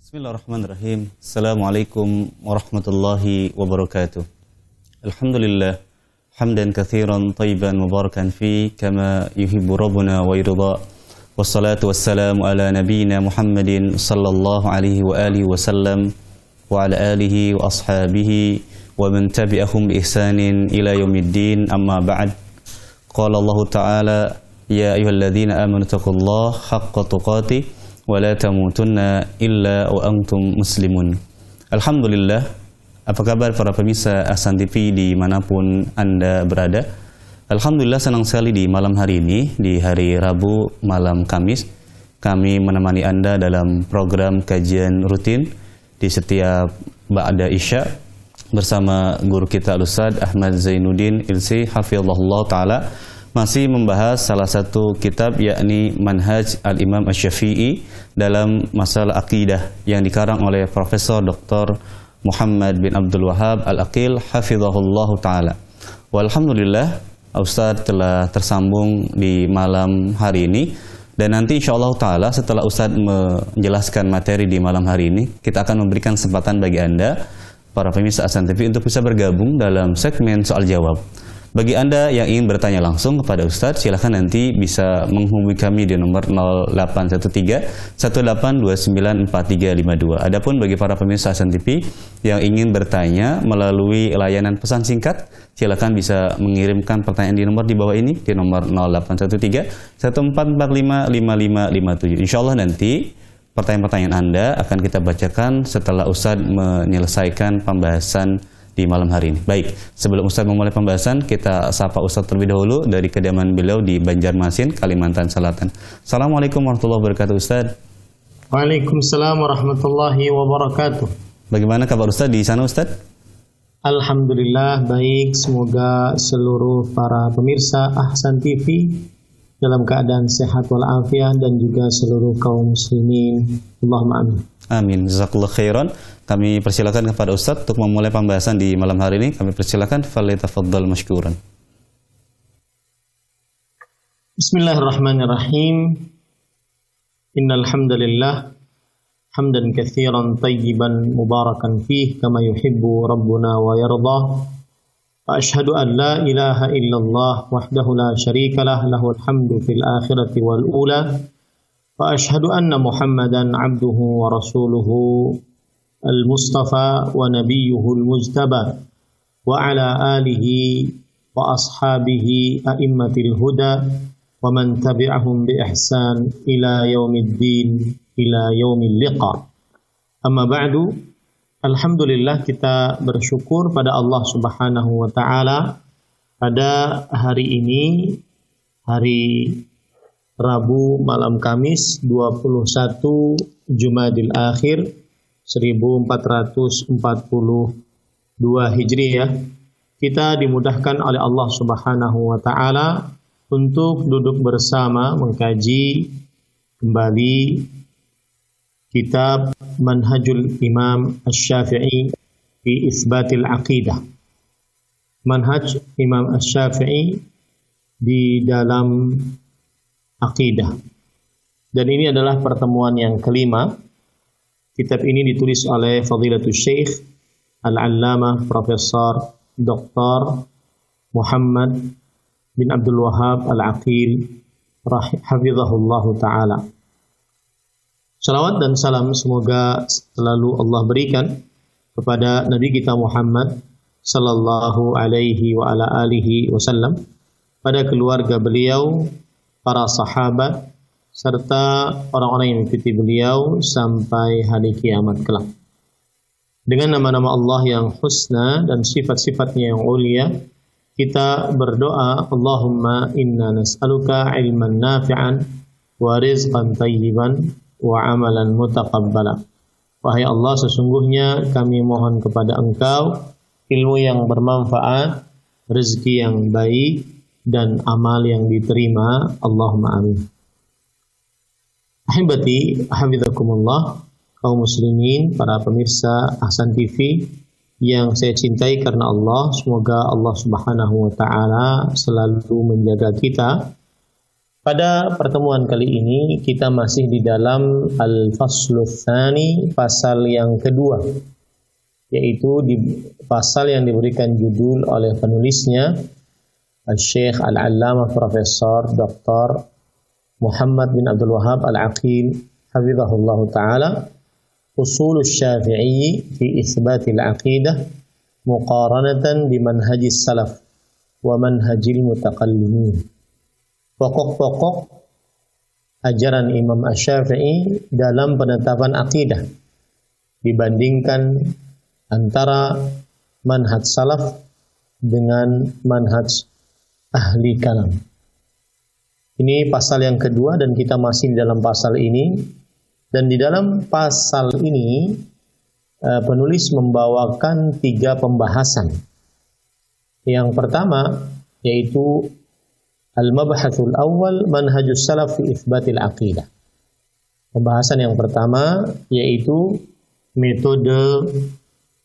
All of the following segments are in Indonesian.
Bismillahirrahmanirrahim. Assalamualaikum warahmatullahi wabarakatuh. Alhamdulillah, hamdan katsiran tayyiban mubarakan fi kama yuhibbu rabbuna wa yirda. Wassalatu wassalamu ala nabiyyina Muhammadin sallallahu alaihi wa alihi wasallam wa ala alihi wa ashabihi wa man tabi'ahum bi ihsanin ila yaumiddin, amma ba'd. Qala Allah Ta'ala, ya ayyuhalladzina amanu taqullaha haqqa tuqatih wa la tamutunna illa wa antum muslimun. Alhamdulillah, apa kabar para pemirsa Ahsan TV dimanapun Anda berada? Alhamdulillah, senang sekali di malam hari ini, di hari Rabu malam Kamis, kami menemani Anda dalam program kajian rutin di setiap ba'da Isya bersama guru kita Ustaz Ahmad Zainuddin Ilsi hafizahullah ta'ala, masih membahas salah satu kitab, yakni Manhaj Al-Imam Asy-Syafi'i dalam masalah akidah yang dikarang oleh Profesor Dr. Muhammad bin Abdul Wahhab Al-Aqil hafizahullah ta'ala. Walhamdulillah, Ustaz telah tersambung di malam hari ini, dan nanti insyaallah ta'ala setelah Ustaz menjelaskan materi di malam hari ini, kita akan memberikan kesempatan bagi Anda, para pemirsa Ahsan TV, untuk bisa bergabung dalam segmen soal jawab. Bagi Anda yang ingin bertanya langsung kepada Ustadz, silakan nanti bisa menghubungi kami di nomor 0813-18294352. Adapun bagi para pemirsa Ahsan TV yang ingin bertanya melalui layanan pesan singkat, silakan bisa mengirimkan pertanyaan di nomor di bawah ini, di nomor 0813-1445-5557. Insya Allah nanti pertanyaan-pertanyaan Anda akan kita bacakan setelah Ustadz menyelesaikan pembahasan di malam hari ini. Baik, sebelum Ustaz memulai pembahasan, kita sapa Ustaz terlebih dahulu dari kediaman beliau di Banjarmasin, Kalimantan Selatan. Assalamualaikum warahmatullahi wabarakatuh, Ustaz. Waalaikumsalam warahmatullahi wabarakatuh. Bagaimana kabar Ustaz di sana, Ustaz? Alhamdulillah baik, semoga seluruh para pemirsa Ahsan TV dalam keadaan sehat walafiat dan juga seluruh kaum muslimin. Allahumma amin. Amin. Jazakallahu khairan. Kami persilakan kepada Ustaz untuk memulai pembahasan di malam hari ini. Kami persilakan, falyatafaddal mashkuran. Bismillahirrahmanirrahim. Innal hamdalillah hamdan katsiran tayyiban mubarakan fih kama yuhibbu rabbuna wa yarda. Wa ashhadu an la ilaha illallah wahdahu la syarika lah, lahul hamdu fil akhirati wal ula. Wa ashhadu anna Muhammadan abduhu wa rasuluhu al-Mustafa wa nabiyuhu al-Mujtaba wa ala alihi wa ashabihi a'immatil huda wa man tabi'ahum bi ihsan ila yaumiddin ila yaumil liqa. Amma ba'du, alhamdulillah kita bersyukur pada Allah Subhanahu wa taala pada hari ini, hari Rabu malam Kamis 21 Jumadil Akhir 1442 Hijriah, kita dimudahkan oleh Allah Subhanahu wa taala untuk duduk bersama mengkaji kembali kitab Manhajul Imam Asy-Syafi'i fi Itsbatil Aqidah. Manhaj Imam Asy-Syafi'i di dalam akidah. Dan ini adalah pertemuan yang kelima. Kitab ini ditulis oleh Fadilatul Syekh Al-Allamah Profesor Dr. Muhammad bin Abdul Wahhab Al-Aqil hafizahullahu ta'ala. Salawat dan salam semoga selalu Allah berikan kepada Nabi kita Muhammad sallallahu alaihi wa ala alihi wasallam, pada keluarga beliau, para sahabat, serta orang-orang yang mengikuti beliau sampai hari kiamat kelak. Dengan nama-nama Allah yang husna dan sifat-sifatnya yang ulia, kita berdoa, Allahumma inna nas'aluka ilman nafi'an wa rizqan tayyiban wa amalan mutaqabbala. Wahai Allah, sesungguhnya kami mohon kepada Engkau ilmu yang bermanfaat, rezeki yang baik, dan amal yang diterima. Allahumma amin. Ahibati, hafizakumullah, kaum muslimin, para pemirsa Ahsan TV yang saya cintai karena Allah, semoga Allah Subhanahu wa taala selalu menjaga kita. Pada pertemuan kali ini kita masih di dalam Al-Faslu Tsani, pasal yang kedua, yaitu di pasal yang diberikan judul oleh penulisnya Al-Syekh Al-Allamah Profesor Dr. Muhammad bin Abdul Wahhab Al-Aqil hafizahullah ta'ala, Usul Syafi'i fi Itsbatil Aqidah muqaranatan bi manhajis salaf wa manhajil mutaqallimin. Pokok-pokok ajaran Imam Asy-Syafi'i dalam penetapan akidah dibandingkan antara manhaj salaf dengan manhaj ahli kalam. Ini pasal yang kedua dan kita masih di dalam pasal ini, dan di dalam pasal ini penulis membawakan 3 pembahasan. Yang pertama yaitu Al-Mabhathul Awwal Manhajus Salaf fi Itsbatil Aqidah. Pembahasan yang pertama yaitu metode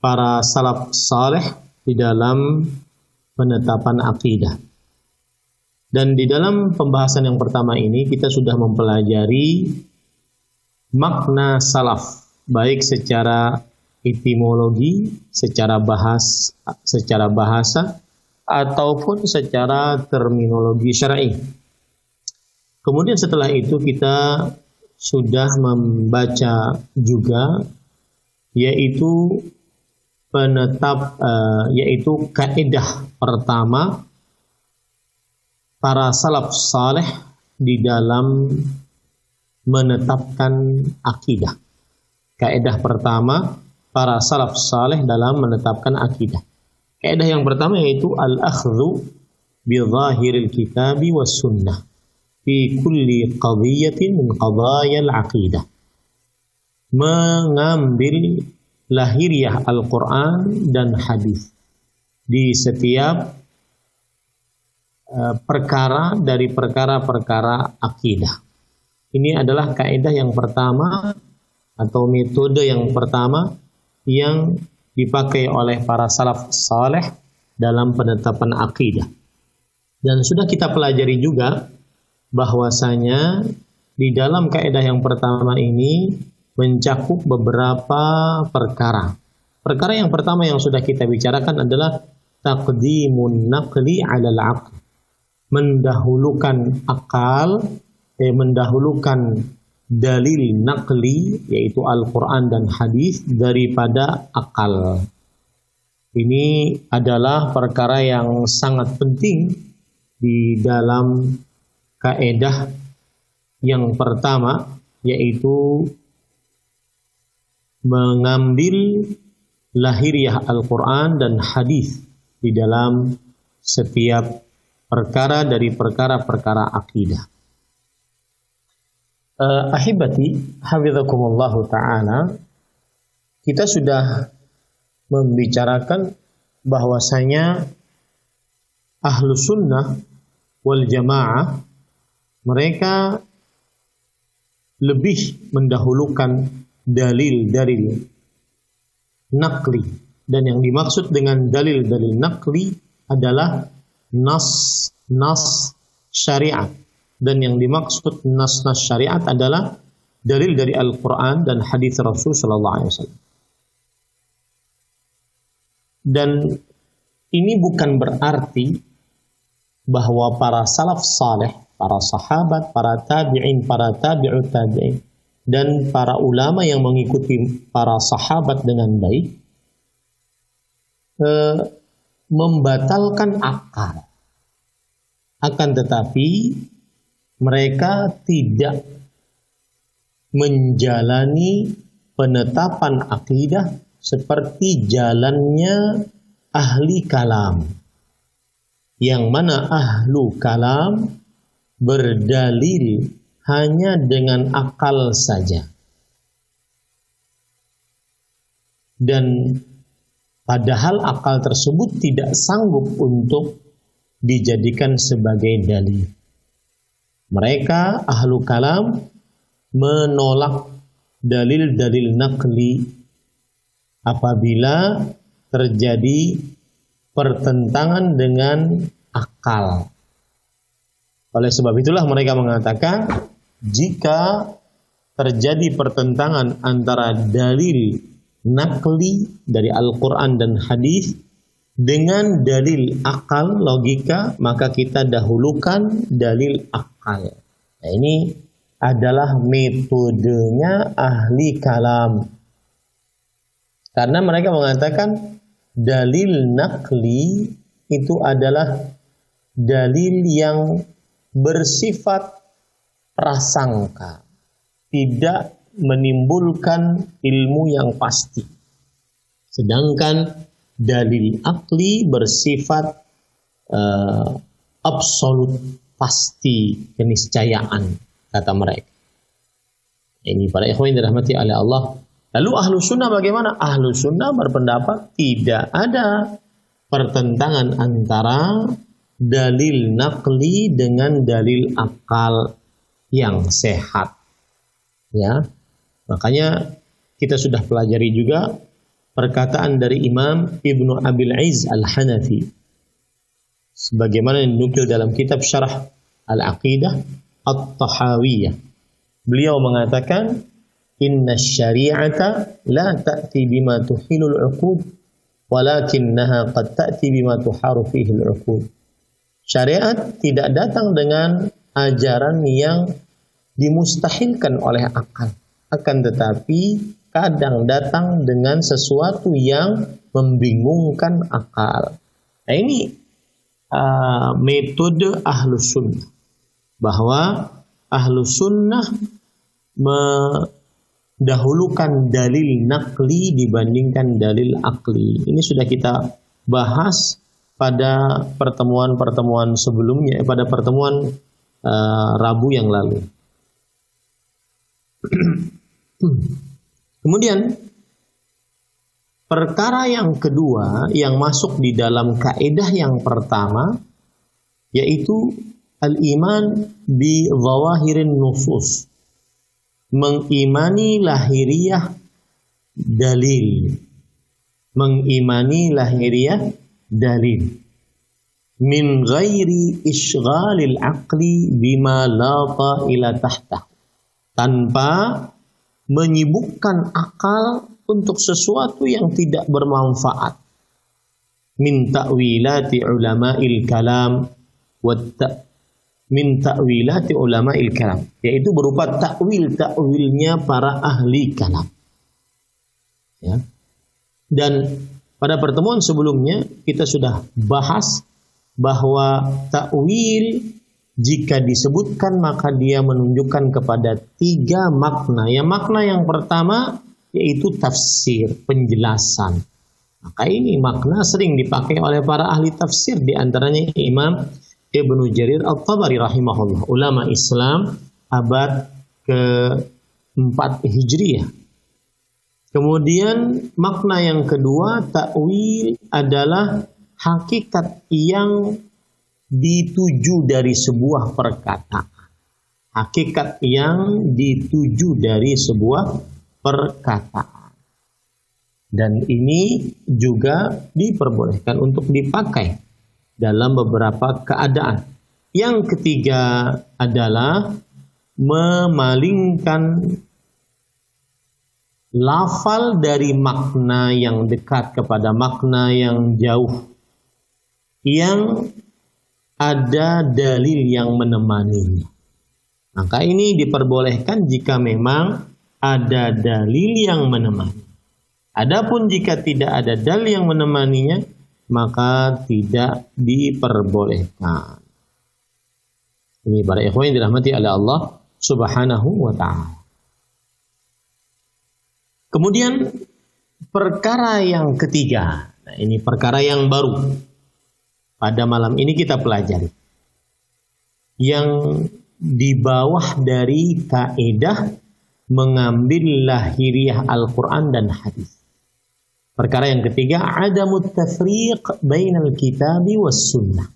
para salaf saleh di dalam penetapan akidah. Dan di dalam pembahasan yang pertama ini kita sudah mempelajari makna salaf, baik secara etimologi, secara bahasa ataupun secara terminologi syar'i. Kemudian setelah itu kita sudah membaca juga yaitu yaitu kaidah pertama para salaf saleh di dalam menetapkan akidah. Kaidah pertama para salaf saleh dalam menetapkan akidah. Kaidah yang pertama yaitu al-akhdhu bi dhahiril kitabi was sunnah fi kulli qadhiyatin min qadayal aqidah. Mengambil lahiriah Al-Quran dan hadis di setiap perkara dari perkara-perkara akidah. Ini adalah kaidah yang pertama atau metode yang pertama yang dipakai oleh para salaf saleh dalam penetapan akidah. Dan sudah kita pelajari juga bahwasanya di dalam kaidah yang pertama ini mencakup beberapa perkara. Perkara yang pertama yang sudah kita bicarakan adalah taqdimun naqli 'alal 'aql. Mendahulukan akal, mendahulukan dalil naqli yaitu Al-Quran dan hadis daripada akal. Ini adalah perkara yang sangat penting di dalam kaidah yang pertama, yaitu mengambil lahiriah Al-Quran dan hadis di dalam setiap perkara dari perkara-perkara akidah. Ahibati hafizakumullahu ta'ala, kita sudah membicarakan bahwasanya ahlu sunnah wal jamaah mereka lebih mendahulukan dalil-dalil naqli, dan yang dimaksud dengan dalil-dalil naqli adalah nas syariat. Dan yang dimaksud nas-nas syariat adalah dalil dari Al-Quran dan hadis Rasul Sallallahu Alaihi Wasallam. Dan ini bukan berarti bahwa para salaf saleh, para sahabat, para tabi'in, para tabi'ut tabi'in, dan para ulama yang mengikuti para sahabat dengan baik membatalkan akal. Akan tetapi mereka tidak menjalani penetapan akidah seperti jalannya ahli kalam, yang mana ahlu kalam berdalil hanya dengan akal saja, dan padahal akal tersebut tidak sanggup untuk dijadikan sebagai dalil. Mereka ahlu kalam menolak dalil-dalil naqli apabila terjadi pertentangan dengan akal. Oleh sebab itulah mereka mengatakan jika terjadi pertentangan antara dalil nakli dari Al-Quran dan hadis dengan dalil akal, logika, maka kita dahulukan dalil akal. Nah, ini adalah metodenya ahli kalam. Karena mereka mengatakan dalil nakli itu adalah dalil yang bersifat prasangka, tidak menimbulkan ilmu yang pasti. Sedangkan dalil akli bersifat absolut, pasti, keniscayaan, kata mereka. Ini para ikhwan dirahmati oleh Allah. Lalu ahlu sunnah bagaimana? Ahlu sunnah berpendapat tidak ada pertentangan antara dalil nakli dengan dalil akal yang sehat. Ya, makanya kita sudah pelajari juga perkataan dari Imam Ibnu Abil Izz Al-Hanafi sebagaimana dinukil dalam kitab Syarah Al-Aqidah At-Tahawiyah. Beliau mengatakan, "Inna syari'ata la ta'ti bima tuhilul 'uqud, walakinnaha qad ta'ti bima tuharu fihi al-'uqud." Syariat tidak datang dengan ajaran yang dimustahilkan oleh akal, akan tetapi kadang datang dengan sesuatu yang membingungkan akal. Nah, ini metode ahlu sunnah, bahwa ahlu sunnah mendahulukan dalil nakli dibandingkan dalil akli. Ini sudah kita bahas pada pertemuan-pertemuan sebelumnya, pada pertemuan Rabu yang lalu. Kemudian perkara yang kedua yang masuk di dalam kaidah yang pertama yaitu al-iman bi zawahirin nusus, mengimani lahiriah dalil, mengimani lahiriah dalil min ghairi isghalil aqli bima la ta'ila tahtah, tanpa menyibukkan akal untuk sesuatu yang tidak bermanfaat. Min ta'wilati ulama'il kalam min ta'wilati ulama'il kalam, yaitu berupa ta'wilnya para ahli kalam. Ya. Dan pada pertemuan sebelumnya kita sudah bahas bahwa ta'wil jika disebutkan maka dia menunjukkan kepada 3 makna. Yang makna yang pertama yaitu tafsir, penjelasan. Maka ini makna sering dipakai oleh para ahli tafsir, di antaranya Imam Ibnu Jarir At-Tabari rahimahullah, ulama Islam abad ke-4 Hijriah. Kemudian makna yang kedua, ta'wil adalah hakikat yang dituju dari sebuah perkataan. Hakikat yang dituju dari sebuah perkataan. Dan ini juga diperbolehkan untuk dipakai dalam beberapa keadaan. Yang ketiga adalah memalingkan lafal dari makna yang dekat kepada makna yang jauh, yang ada dalil yang menemaninya. Maka ini diperbolehkan jika memang ada dalil yang menemani. Adapun jika tidak ada dalil yang menemaninya, maka tidak diperbolehkan. Ini para ikhwan yang dirahmati oleh Allah Subhanahu wa ta'ala. Kemudian perkara yang ketiga. Nah, ini perkara yang baru. Pada malam ini kita pelajari yang di bawah dari kaidah mengambil lahiriah Al-Quran dan hadis. Perkara yang ketiga, adamut tafriq bainal kitabi was sunnah.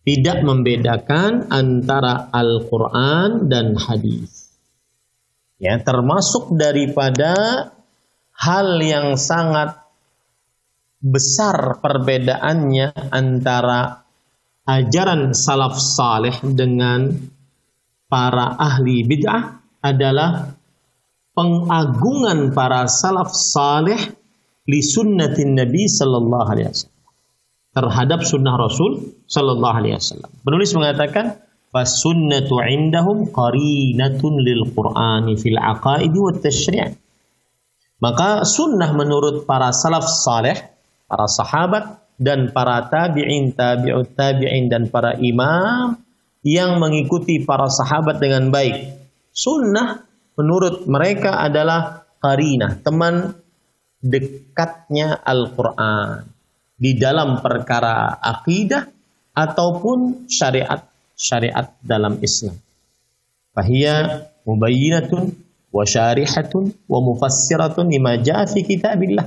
Tidak membedakan antara Al-Quran dan hadis. Ya, termasuk daripada hal yang sangat besar perbedaannya antara ajaran salaf saleh dengan para ahli bid'ah adalah pengagungan para salaf saleh li sunnatin Nabi sallallahu alaihi wasallam, terhadap sunnah Rasul sallallahu alaihi wasallam. Penulis mengatakan fasunnatu indahum qarinatun lil Qur'ani fil aqaidi wat tasyri'. Maka sunnah menurut para salaf saleh, para sahabat dan para tabi'in, tabi'ut tabi'in dan para imam yang mengikuti para sahabat dengan baik. Sunnah menurut mereka adalah qarinah, teman dekatnya Al-Quran di dalam perkara akidah ataupun syariat dalam Islam. Fahiya mubayyinatun wa syarihatun wa mufassiratun lima jaa fi kitabillah.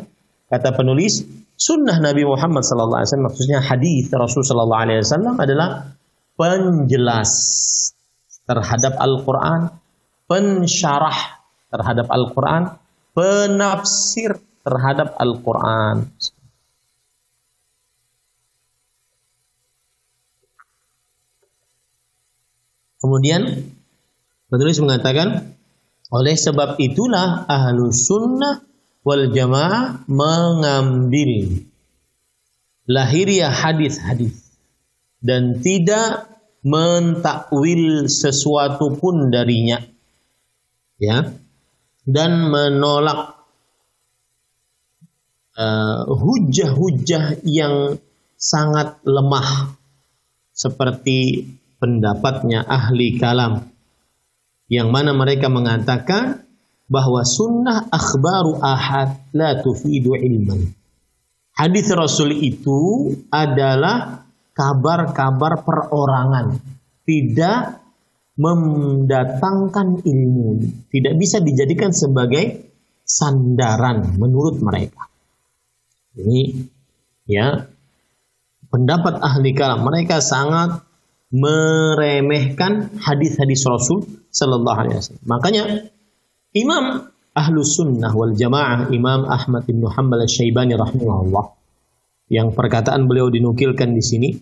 Kata penulis, sunnah Nabi Muhammad sallallahu alaihi wasallam, maksudnya hadis Rasul sallallahu alaihi wasallam, adalah penjelas terhadap Al-Quran, pensyarah terhadap Al-Quran, penafsir terhadap Al-Quran. Kemudian penulis mengatakan, oleh sebab itulah Ahlus Sunnah wal Jamaah mengambil lahiriah hadis-hadis dan tidak mentakwil sesuatu pun darinya, ya, dan menolak hujah-hujah yang sangat lemah seperti pendapatnya ahli kalam, yang mana mereka mengatakan bahwa sunnah akhbaru ahad la tufidu ilman. Hadis Rasul itu adalah kabar-kabar perorangan, tidak mendatangkan ilmu, tidak bisa dijadikan sebagai sandaran menurut mereka. Ini ya pendapat ahli kalam, mereka sangat meremehkan hadis-hadis Rasul sallallahu alaihi wasallam. Makanya Imam Ahlus Sunnah wal Jamaah, Imam Ahmad bin Hanbal Asy-Syaibani rahimahullah, yang perkataan beliau dinukilkan di sini,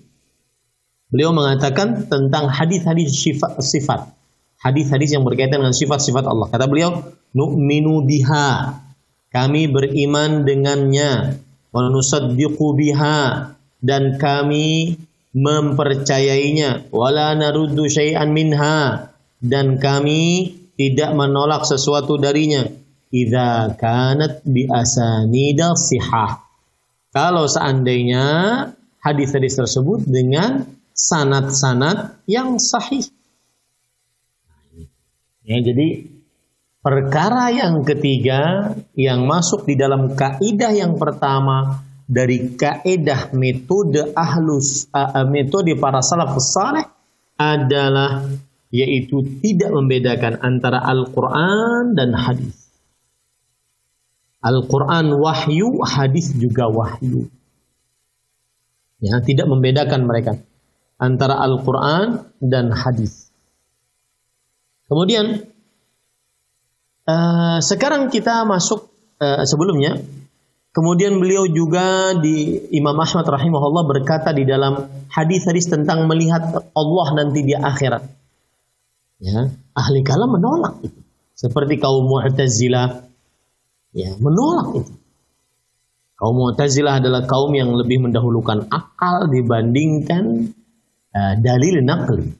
beliau mengatakan tentang hadis-hadis sifat, hadis-hadis yang berkaitan dengan sifat-sifat Allah. Kata beliau, nu'minu biha, kami beriman dengannya, wa nusaddiqu biha, dan kami mempercayainya, wala naruddu syai'an minha, dan kami tidak menolak sesuatu darinya, idza kanat bi asanida sihah, kalau seandainya hadis-hadis tersebut dengan sanad-sanad yang sahih. Ya, jadi perkara yang ketiga yang masuk di dalam kaidah yang pertama dari kaidah metode metode para salafus saleh adalah yaitu tidak membedakan antara Al-Quran dan hadis. Al-Quran wahyu, hadis juga wahyu. Ya, tidak membedakan mereka antara Al-Quran dan hadis. Kemudian sekarang kita masuk sebelumnya. Kemudian beliau juga di Imam Ahmad rahimahullah berkata di dalam hadis-hadis tentang melihat Allah nanti di akhirat. Ya, ahli kalam menolak itu. Seperti kaum Mu'tazilah, ya, menolak itu. Kaum Mu'tazilah adalah kaum yang lebih mendahulukan akal dibandingkan dalil naqli.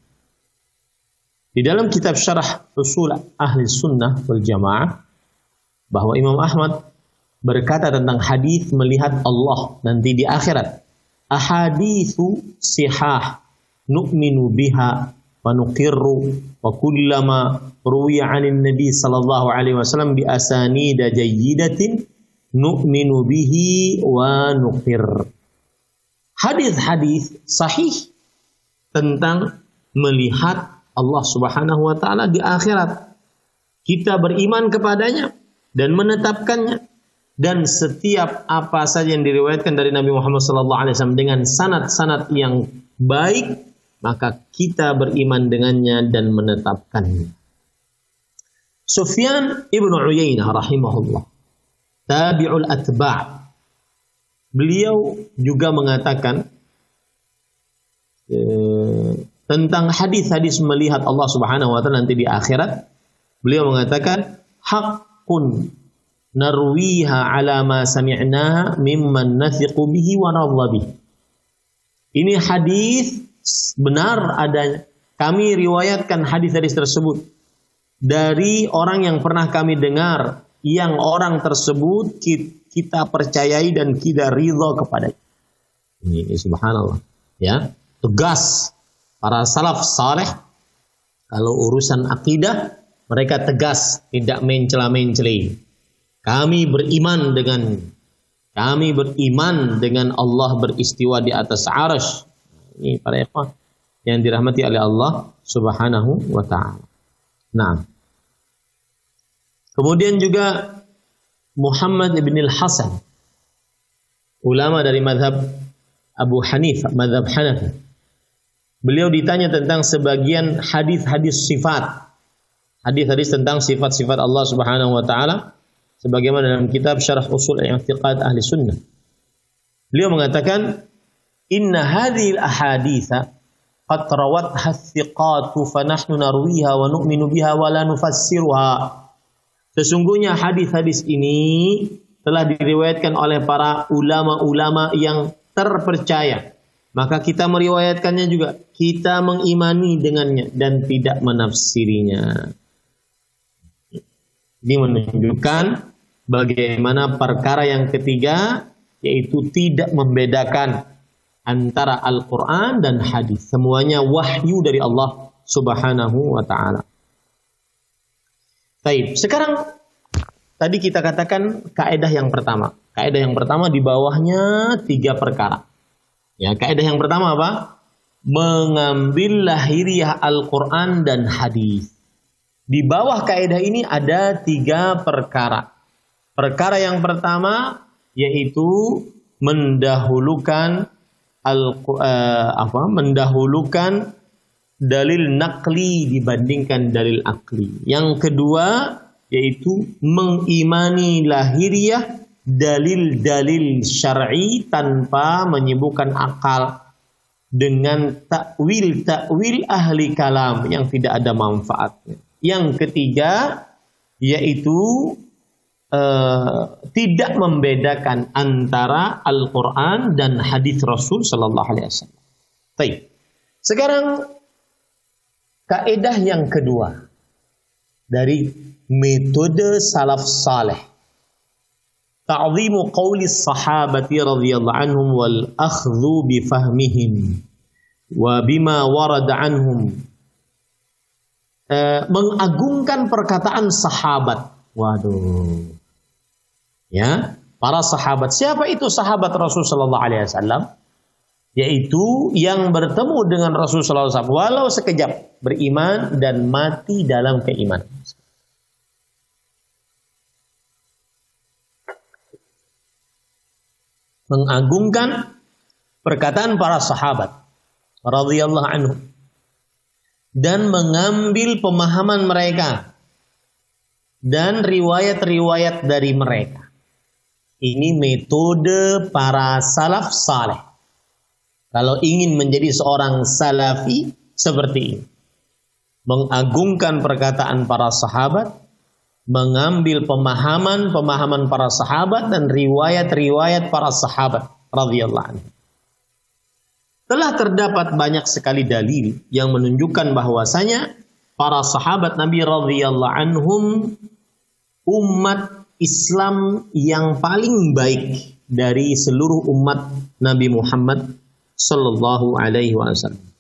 Di dalam kitab Syarah Usul Ahli Sunnah wal Jamaah, bahwa Imam Ahmad berkata tentang hadis melihat Allah nanti di akhirat, ahaditsu sihah nu'minu biha wa nuqirru wa kullama ruwiya 'anil nabi sallallahu alaihi wasallam bi asanida jayyidatin nu'minu bihi wa nuqir. Hadis-hadis sahih tentang melihat Allah Subhanahu wa taala di akhirat, kita beriman kepadanya dan menetapkannya, dan setiap apa saja yang diriwayatkan dari Nabi Muhammad SAW dengan sanad-sanad yang baik, maka kita beriman dengannya dan menetapkannya. Sufyan ibn Uyainah rahimahullah, tabi'ul atba', beliau juga mengatakan tentang hadis-hadis melihat Allah Subhanahu wa taala nanti di akhirat, beliau mengatakan haqqun narwiha ala ma sami'naha mimman nathiqu bihi wa nadha bihi. Ini hadis benar adanya. Kami riwayatkan hadis-hadis tersebut dari orang yang pernah kami dengar, yang orang tersebut kita percayai dan kita ridha kepadanya. Ini subhanallah. Ya, tegas para salaf saleh kalau urusan akidah mereka tegas, tidak mencela-mencela. Kami beriman dengan Allah beristiwa di atas arsy. Ini para ikhwan yang dirahmati oleh Allah Subhanahu wa taala. Nah, kemudian juga Muhammad ibn al-Hasan, ulama dari mazhab Abu Hanifah, mazhab Hanafi. Beliau ditanya tentang sebagian hadis-hadis sifat. Hadis-hadis tentang sifat-sifat Allah Subhanahu wa taala sebagaimana dalam kitab Syarah Ushul I'tiqad Ahli Sunnah. Beliau mengatakan, "Inna hadhil ahaditsa qad rawatha thiqatu fa nahnu narwiha wa nu'minu biha wa la nufassiruha." Sesungguhnya hadis-hadis ini telah diriwayatkan oleh para ulama-ulama yang terpercaya. Maka kita meriwayatkannya juga, kita mengimani dengannya dan tidak menafsirinya. Ini menunjukkan bagaimana perkara yang ketiga, yaitu tidak membedakan antara Al-Quran dan hadis. Semuanya wahyu dari Allah Subhanahu wa ta'ala. Baik, sekarang tadi kita katakan kaidah yang pertama. Kaidah yang pertama di bawahnya 3 perkara. Ya, kaidah yang pertama apa? Mengambil lahiriah Al-Quran dan hadis. Di bawah kaidah ini ada 3 perkara. Perkara yang pertama yaitu mendahulukan mendahulukan dalil naqli dibandingkan dalil akli. Yang kedua yaitu mengimani lahiriah dalil-dalil syar'i tanpa menyibukkan akal dengan takwil ahli kalam yang tidak ada manfaatnya. Yang ketiga yaitu tidak membedakan antara Al-Quran dan hadis Rasul Sallallahu Alaihi Wasallam. Baik. Sekarang kaidah yang kedua dari metode salaf saleh, ta'zimu qawli sahabati radhiyallahu anhum wal akhdhu bi fahmihim wa bima warada anhum. Mengagungkan perkataan sahabat. Waduh. Ya, para sahabat. Siapa itu sahabat Rasul sallallahu alaihi wasallam? Yaitu yang bertemu dengan Rasul sallallahu alaihi wasallam walau sekejap, beriman dan mati dalam keimanan. Mengagungkan perkataan para sahabat radhiyallahu anhum dan mengambil pemahaman mereka dan riwayat-riwayat dari mereka. Ini metode para salaf saleh. Kalau ingin menjadi seorang salafi seperti ini, mengagungkan perkataan para sahabat, mengambil pemahaman para sahabat dan riwayat-riwayat para sahabat radhiyallahu anhu. Telah terdapat banyak sekali dalil yang menunjukkan bahwasanya para sahabat Nabi radhiyallahu anhum umat Islam yang paling baik dari seluruh umat Nabi Muhammad sallallahu alaihi wasallam.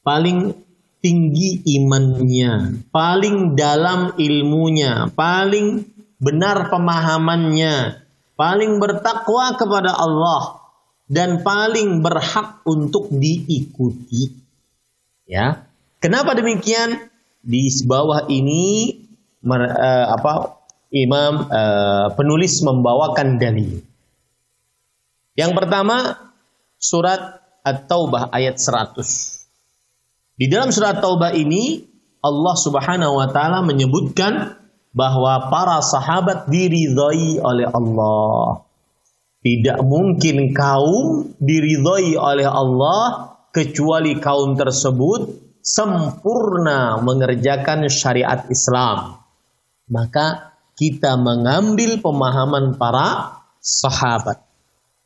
Paling tinggi imannya, paling dalam ilmunya, paling benar pemahamannya, paling bertakwa kepada Allah dan paling berhak untuk diikuti. Ya. Kenapa demikian? Di bawah ini penulis membawakan dalil. Yang pertama, surat At-Taubah ayat 100. Di dalam surat Taubah ini Allah Subhanahu wa taala menyebutkan bahwa para sahabat diridhai oleh Allah. Tidak mungkin kaum diridhai oleh Allah kecuali kaum tersebut sempurna mengerjakan syariat Islam. Maka kita mengambil pemahaman para sahabat,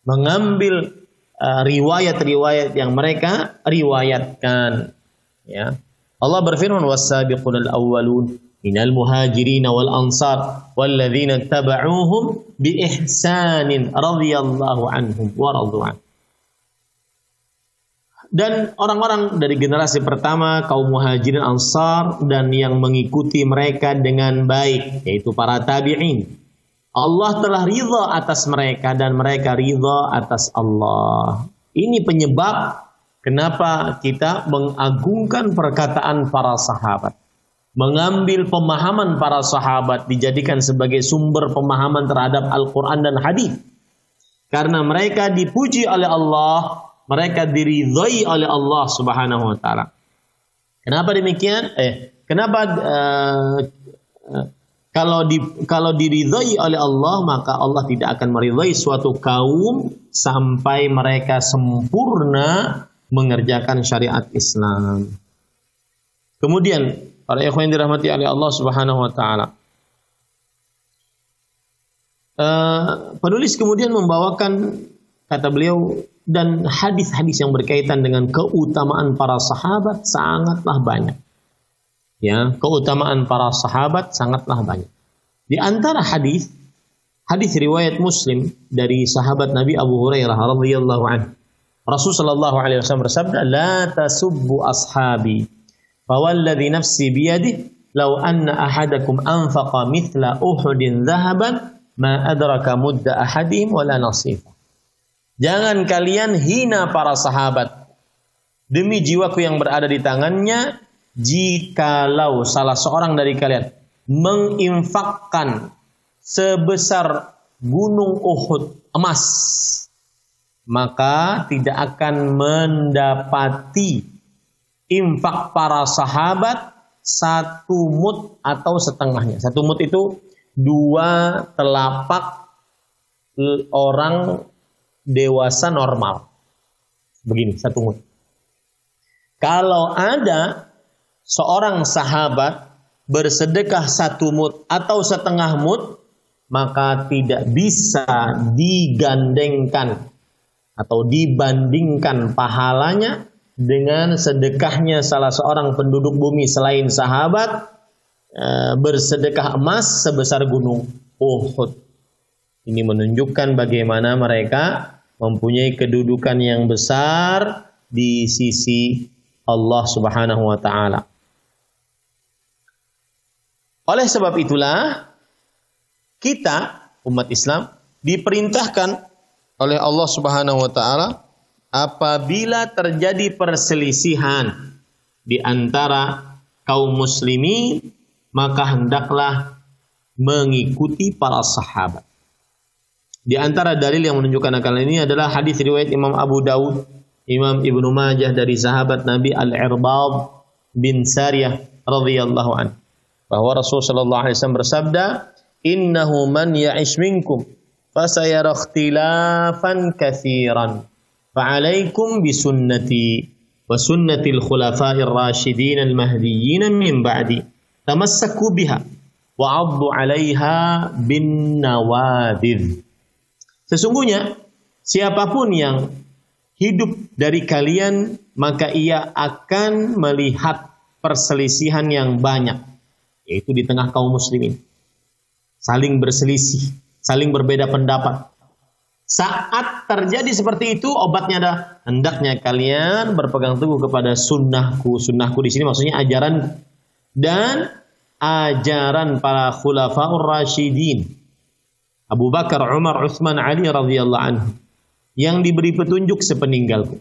mengambil riwayat-riwayat yang mereka riwayatkan. Ya, Allah berfirman, "Was-sabiqunal awwalun minal muhajirin wal ansar walladzina tabauhum bi ihsanin radhiyallahu anhum wa radu an." Dan orang-orang dari generasi pertama, kaum muhajirin ansar, dan yang mengikuti mereka dengan baik, yaitu para tabi'in. Allah telah ridha atas mereka dan mereka ridha atas Allah. Ini penyebab kenapa kita mengagungkan perkataan para sahabat. Mengambil pemahaman para sahabat dijadikan sebagai sumber pemahaman terhadap Al-Quran dan hadis. Karena mereka dipuji oleh Allah, mereka diridhai oleh Allah Subhanahu wa taala. Kenapa demikian? Kalau diridhai oleh Allah, maka Allah tidak akan meridhai suatu kaum sampai mereka sempurna mengerjakan syariat Islam. Kemudian para ikhwan yang dirahmati oleh Allah Subhanahu wa taala, penulis kemudian membawakan, kata beliau, dan hadis-hadis yang berkaitan dengan keutamaan para sahabat sangatlah banyak. Ya, keutamaan para sahabat sangatlah banyak. Di antara hadis riwayat Muslim dari sahabat Nabi Abu Hurairah radhiyallahu anhu, Rasulullah sallallahu alaihi wasallam bersabda, "La tasubbu ashabi, fawalladhi nafsi biyadihi, law anna ahadakum anfaqa mithla Uhudin dhahaban, ma adraka mudda ahadihim wala nasifa." Jangan kalian hina para sahabat. Demi jiwaku yang berada di tangannya, jikalau salah seorang dari kalian menginfakkan sebesar gunung Uhud emas, maka tidak akan mendapati infak para sahabat satu mud atau setengahnya. Satu mud itu 2 telapak orang dewasa normal. Begini, satu mud. Kalau ada seorang sahabat bersedekah 1 mud atau setengah mud, maka tidak bisa digandengkan atau dibandingkan pahalanya dengan sedekahnya salah seorang penduduk bumi selain sahabat bersedekah emas sebesar gunung Uhud. Ini menunjukkan bagaimana mereka mempunyai kedudukan yang besar di sisi Allah Subhanahu wa taala. Oleh sebab itulah kita umat Islam diperintahkan oleh Allah Subhanahu wa taala, apabila terjadi perselisihan di antara kaum muslimin, maka hendaklah mengikuti para sahabat. Di antara dalil yang menunjukkan akal ini adalah hadis riwayat Imam Abu Daud, Imam Ibnu Majah dari sahabat Nabi Al-Irbad bin Sariyah radhiyallahu anhu, bahwa Rasul sallallahu alaihi wasallam bersabda, "Innahu man ya'ish minkum fasayara ikhtilafan katsiran, fa'alaikum bisunnati wa sunnatil khulafa'ir rasyidin al-mahdiyyin min ba'di, tamassaku biha wa 'addu 'alaiha bin nawabidh." Sesungguhnya siapapun yang hidup dari kalian, maka ia akan melihat perselisihan yang banyak, yaitu di tengah kaum muslimin. Saling berselisih, saling berbeda pendapat. Saat terjadi seperti itu, obatnya adalah hendaknya kalian berpegang teguh kepada sunnahku. Sunnahku di sini maksudnya ajaran dan ajaran para khulafaur rasyidin, Abu Bakar, Umar, Utsman, Ali radhiyallahu anhu, yang diberi petunjuk sepeninggalku.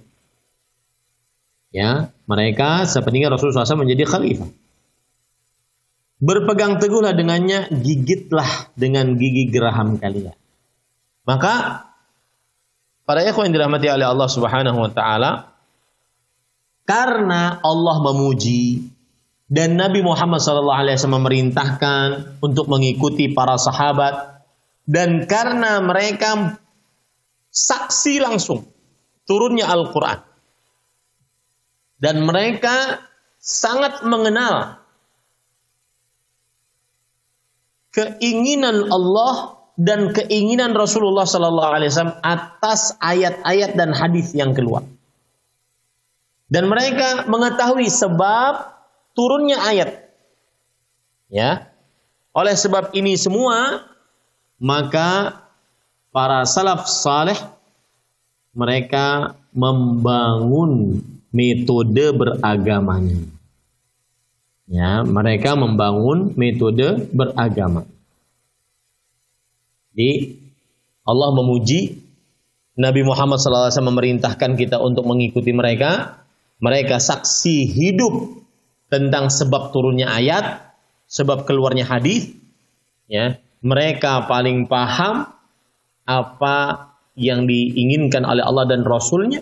Ya, mereka sepeninggal Rasulullah SAW menjadi khalifah. Berpegang teguhlah dengannya, gigitlah dengan gigi geraham kalian. Maka para ikhwan yang dirahmati oleh Allah Subhanahu wa taala, karena Allah memuji dan Nabi Muhammad SAW memerintahkan untuk mengikuti para sahabat, dan karena mereka saksi langsung turunnya Al-Quran, Dan mereka sangat mengenal keinginan Allah dan keinginan Rasulullah sallallahu alaihi wasallam atas ayat-ayat dan hadis yang keluar. Dan mereka mengetahui sebab turunnya ayat. Ya. Oleh sebab ini semua, maka para salaf saleh mereka membangun metode beragamanya. Ya, mereka membangun metode beragama. Jadi Allah memuji Nabi Muhammad SAW memerintahkan kita untuk mengikuti mereka. Mereka saksi hidup tentang sebab turunnya ayat, sebab keluarnya hadis. Ya, mereka paling paham apa yang diinginkan oleh Allah dan Rasulnya.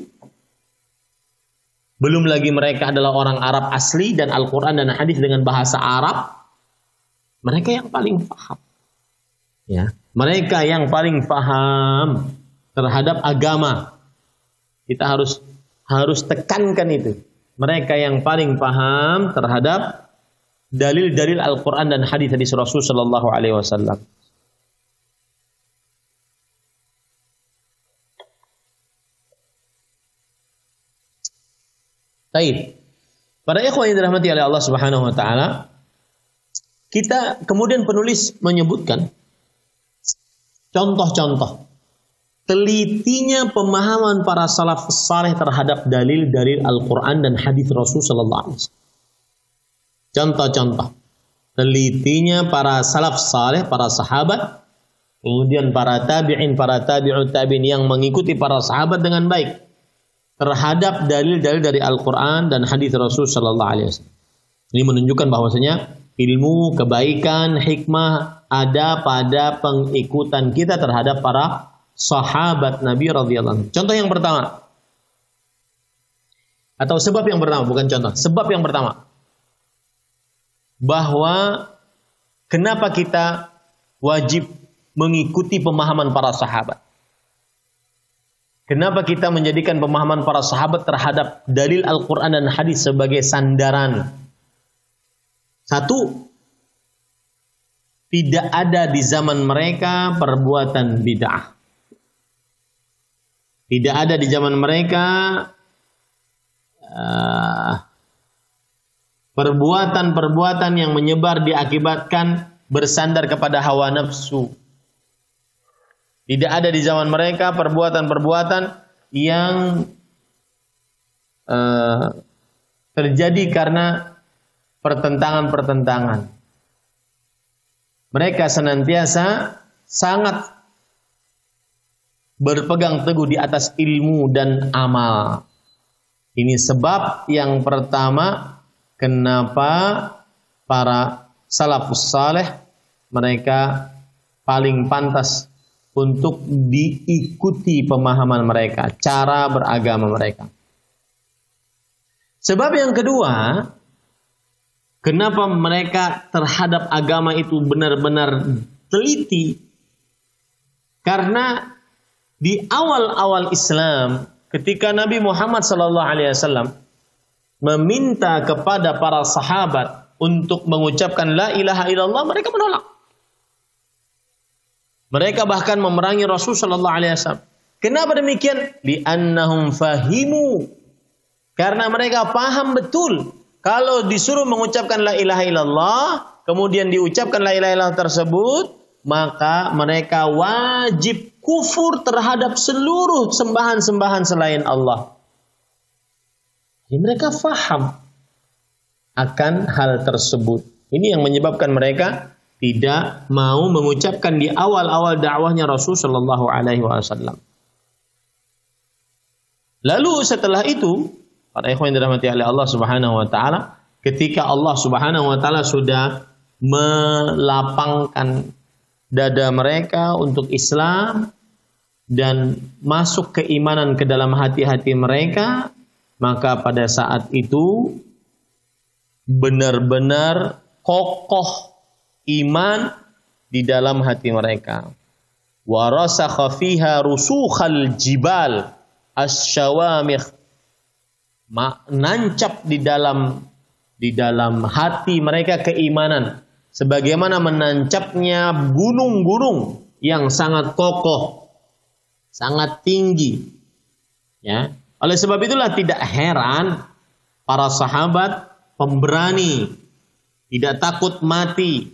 Belum lagi mereka adalah orang Arab asli dan Al-Quran dan hadis dengan bahasa Arab. Mereka yang paling paham. Ya, mereka yang paling paham terhadap agama. Kita harus tekankan itu. Mereka yang paling paham terhadap dalil-dalil Al-Quran dan hadis-hadis Rasul Sallallahu Alaihi Wasallam. Baik. Para ikhwan yang dirahmati oleh Allah Subhanahu wa taala, kita kemudian penulis menyebutkan contoh-contoh telitinya pemahaman para salaf saleh terhadap dalil-dalil Al-Qur'an dan hadis Rasul sallallahu alaihi wasallam. Contoh-contoh telitinya para salaf saleh, para sahabat, kemudian para tabi'in, para tabi'ut tabi'in yang mengikuti para sahabat dengan baik terhadap dalil-dalil dari Al-Quran dan hadis Rasul Sallallahu Alaihi Wasallam. Ini menunjukkan bahwasanya ilmu, kebaikan, hikmah ada pada pengikutan kita terhadap para sahabat Nabi radhiyallahu anhu. Contoh yang pertama, atau sebab yang pertama, bukan contoh, sebab yang pertama, bahwa kenapa kita wajib mengikuti pemahaman para sahabat. Kenapa kita menjadikan pemahaman para sahabat terhadap dalil Al-Quran dan hadis sebagai sandaran? Satu, tidak ada di zaman mereka perbuatan bid'ah. Tidak ada di zaman mereka perbuatan-perbuatan yang menyebar diakibatkan bersandar kepada hawa nafsu. Tidak ada di zaman mereka perbuatan-perbuatan yang terjadi karena pertentangan-pertentangan. Mereka senantiasa sangat berpegang teguh di atas ilmu dan amal. Ini sebab yang pertama kenapa para salafus saleh mereka paling pantas untuk diikuti pemahaman mereka, cara beragama mereka. Sebab yang kedua, kenapa mereka terhadap agama itu benar-benar teliti? Karena di awal-awal Islam, ketika Nabi Muhammad SAW meminta kepada para sahabat untuk mengucapkan la ilaha illallah, mereka menolak. Mereka bahkan memerangi Rasul sallallahu alaihi wasallam. Kenapa demikian? Li'annahum fahimu. Karena mereka paham betul kalau disuruh mengucapkan la ilaha illallah, kemudian diucapkan la ilaha illallah tersebut, maka mereka wajib kufur terhadap seluruh sembahan-sembahan selain Allah. Jadi mereka faham akan hal tersebut. Ini yang menyebabkan mereka tidak mau mengucapkan di awal-awal dakwahnya Rasul sallallahu alaihi wasallam. Lalu setelah itu, para ikhwan yang dirahmati oleh Allah Subhanahu wa taala, ketika Allah Subhanahu wa taala sudah melapangkan dada mereka untuk Islam dan masuk keimanan ke dalam hati-hati mereka, maka pada saat itu benar-benar kokoh iman di dalam hati mereka. Wa rasakha fiha rusukhal jibal asyawamikh. menancap di dalam hati mereka keimanan, sebagaimana menancapnya gunung-gunung yang sangat kokoh, sangat tinggi. Ya, oleh sebab itulah tidak heran para sahabat pemberani, tidak takut mati,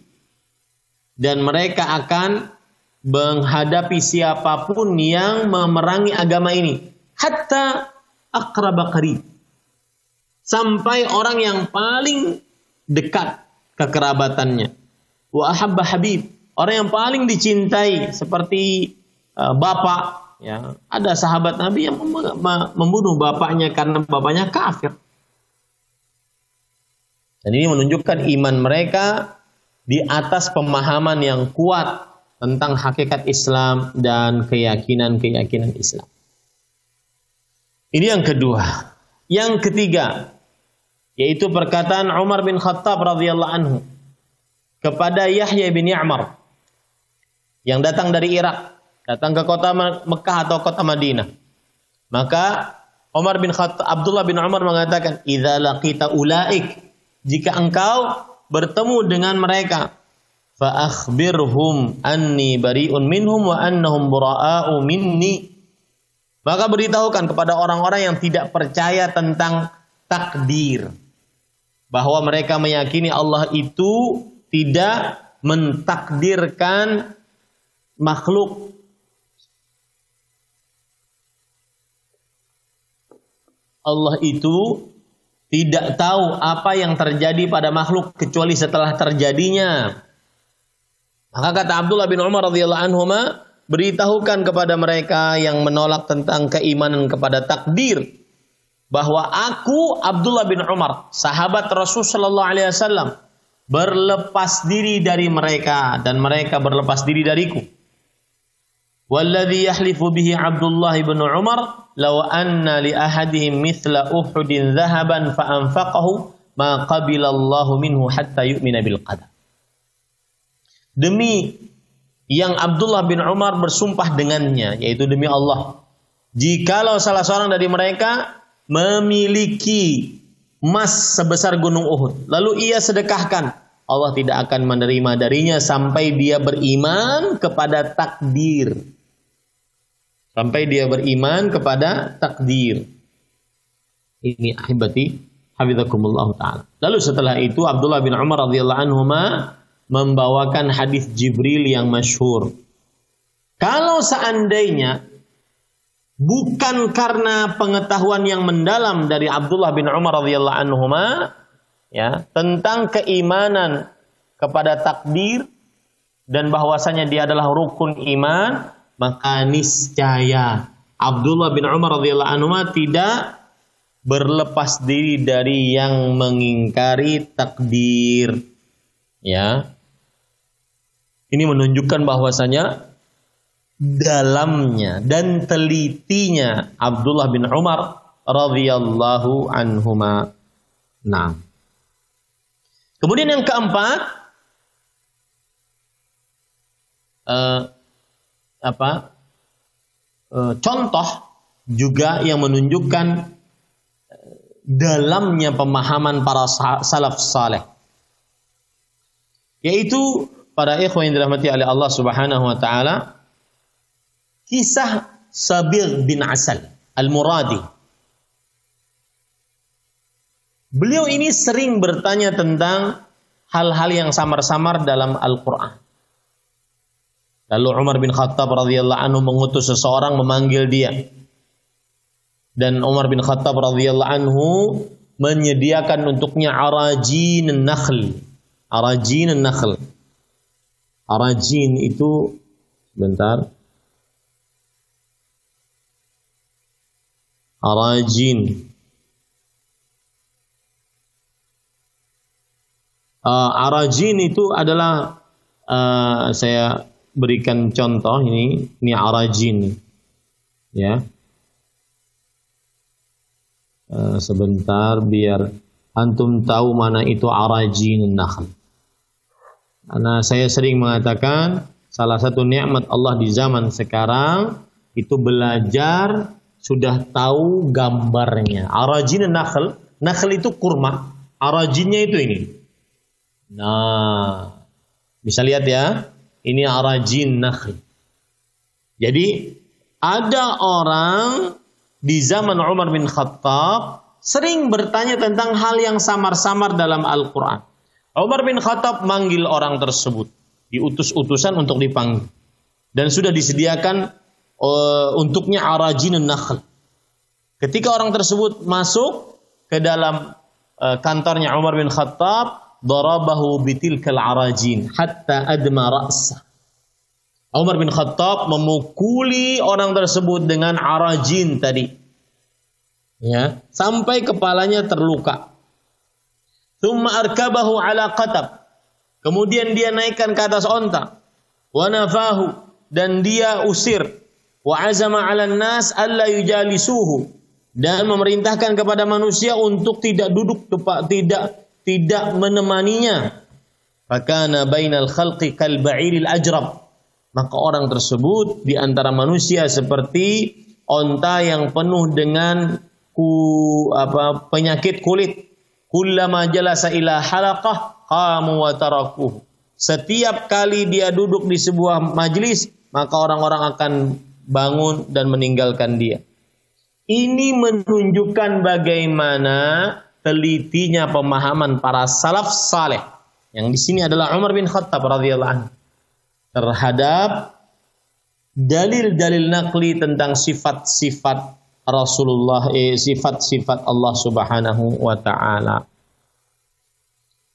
dan mereka akan menghadapi siapapun yang memerangi agama ini, hatta aqraba qarib, sampai orang yang paling dekat kekerabatannya, wa ahabba habib, orang yang paling dicintai seperti bapak. Ya, ada sahabat Nabi yang membunuh bapaknya karena bapaknya kafir. Dan ini menunjukkan iman mereka di atas pemahaman yang kuat tentang hakikat Islam dan keyakinan-keyakinan Islam. Ini yang kedua. Yang ketiga, yaitu perkataan Umar bin Khattab radhiyallahu anhu kepada Yahya bin Ya'mar yang datang dari Irak, datang ke kota Mekah atau kota Madinah. Maka Abdullah bin Umar mengatakan, "Idza laqita ulaik," jika engkau bertemu dengan mereka, fa akhbirhum anni bari'un minhum wa annahum bura'a'u minni. Maka beritahukan kepada orang-orang yang tidak percaya tentang takdir, bahwa mereka meyakini Allah itu tidak mentakdirkan makhluk. Allah itu tidak tahu apa yang terjadi pada makhluk kecuali setelah terjadinya. Maka kata Abdullah bin Umar radhiyallahu anhu, beritahukan kepada mereka yang menolak tentang keimanan kepada takdir, bahwa aku Abdullah bin Umar, sahabat Rasul sallallahu alaihi wasallam, berlepas diri dari mereka dan mereka berlepas diri dariku. Walladhi yahlifu bihi Abdullah bin Umar law anna li ahadihim mithla Uhudin dhahaban fa anfaqahu ma qabila Allahu minhu hatta yu'mina bil qadar. Demi yang Abdullah bin Umar bersumpah dengannya, yaitu demi Allah, jikalau salah seorang dari mereka memiliki emas sebesar gunung Uhud, lalu ia sedekahkan, Allah tidak akan menerima darinya sampai dia beriman kepada takdir. Sampai dia beriman kepada takdir. Ini ahibati hafizakumullah ta'ala. Lalu setelah itu Abdullah bin Umar radhiyallahu anhu membawakan hadis Jibril yang masyhur. Kalau seandainya bukan karena pengetahuan yang mendalam dari Abdullah bin Umar radhiyallahu anhu ya, tentang keimanan kepada takdir dan bahwasanya dia adalah rukun iman, maka niscaya Abdullah bin Umar radhiyallahu anhu tidak berlepas diri dari yang mengingkari takdir. Ya. Ini menunjukkan bahwasanya dalamnya dan telitinya Abdullah bin Umar radhiyallahu anhuma. Nah. Kemudian yang keempat, contoh juga yang menunjukkan dalamnya pemahaman para salaf saleh, yaitu para ikhwan yang dirahmati oleh Allah Subhanahu wa taala, kisah Sabigh bin Asal Al-Muradi. Beliau ini sering bertanya tentang hal-hal yang samar-samar dalam Al-Qur'an. Lalu Umar bin Khattab radhiyallahu anhu mengutus seseorang memanggil dia. Dan Umar bin Khattab radhiyallahu anhu menyediakan untuknya arajin nakhl. Arajin nakhl. Arajin itu, sebentar. Arajin. Arajin itu adalah saya berikan contoh ini arajin, ya. Sebentar biar antum tahu mana itu arajin nakhl. Karena saya sering mengatakan salah satu nikmat Allah di zaman sekarang itu belajar sudah tahu gambarnya. Arajin nakhl, nakhl itu kurma, arajinnya itu ini. Nah, bisa lihat ya, ini arajin nakhl. Jadi ada orang di zaman Umar bin Khattab sering bertanya tentang hal yang samar-samar dalam Al-Quran. Umar bin Khattab manggil orang tersebut, diutus utusan untuk dipanggil, dan sudah disediakan untuknya arajinun nakhl. Ketika orang tersebut masuk ke dalam kantornya Umar bin Khattab, darabahu bitilkal arajin hatta adma ra'sah. Umar bin Khattab memukuli orang tersebut dengan arajin tadi, ya, sampai kepalanya terluka. Thumma arkabahu ala qatab. Kemudian dia naikkan ke atas onta. Wa nafahu, dan dia usir. Wa azama 'alan nas alla yujalisuhu, dan memerintahkan kepada manusia untuk tidak duduk tidak menemaninya. Fakana bainal khalqi kal ba'iril ajrab. Maka orang tersebut di antara manusia seperti onta yang penuh dengan penyakit kulit. Kullama jalasa ila halaqah qamu wa tarakuhu. Setiap kali dia duduk di sebuah majlis, maka orang-orang akan bangun dan meninggalkan dia. Ini menunjukkan bagaimana telitinya pemahaman para salaf saleh. Yang di sini adalah Umar bin Khattab radhiyallahu anhu terhadap dalil-dalil nakli tentang sifat-sifat Rasulullah, sifat-sifat Allah Subhanahu wa ta'ala.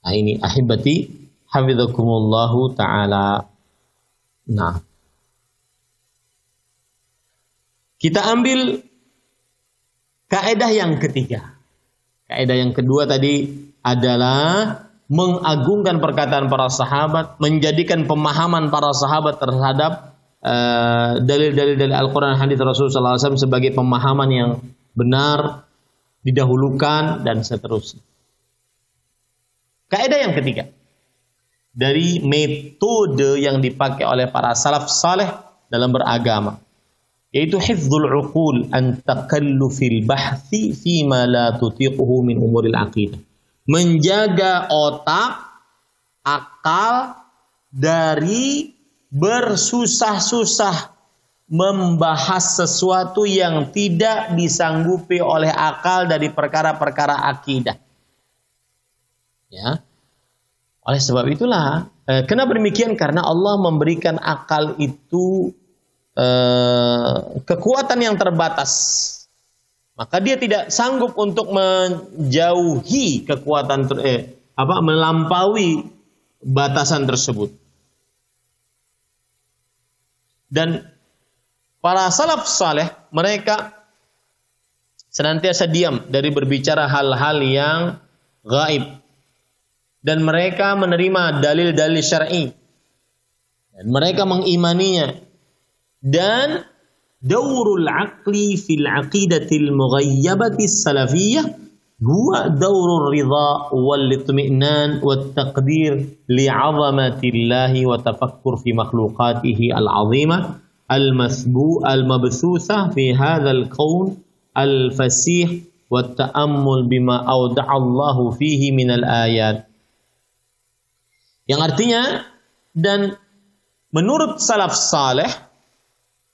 Nah, ini ahibati hafizakumullahu ta'ala. Nah, kita ambil kaidah yang ketiga. Kaidah yang kedua tadi adalah mengagungkan perkataan para sahabat, menjadikan pemahaman para sahabat terhadap dalil-dalil dari Al-Quran dan hadits Rasulullah SAW sebagai pemahaman yang benar, didahulukan, dan seterusnya. Kaidah yang ketiga dari metode yang dipakai oleh para salaf saleh dalam beragama, yaitu hifdzul uqul an takallufil bahthi fima la tutiquhu min umuril aqidah. Menjaga otak, akal dari bersusah-susah membahas sesuatu yang tidak disanggupi oleh akal dari perkara-perkara akidah. Ya. Oleh sebab itulah, kenapa demikian? Karena Allah memberikan akal itu kekuatan yang terbatas. Maka dia tidak sanggup untuk menjauhi kekuatan melampaui batasan tersebut. Dan para salaf saleh mereka senantiasa diam dari berbicara hal-hal yang gaib, dan mereka menerima dalil-dalil syar'i dan mereka mengimaninya. Dan daurul aqli fil aqidatil mughayyabati salafiyyah huwa daurur ridha wal itmi'nan wat taqdir li'azamatillahi wa tafakkur fi makhluqatihi al-'azimah al-mabthutha fi hadzal kaun al-fasih wat ta'ammul bima awda'allahu fihi minal ayat. Yang artinya, dan menurut salaf saleh,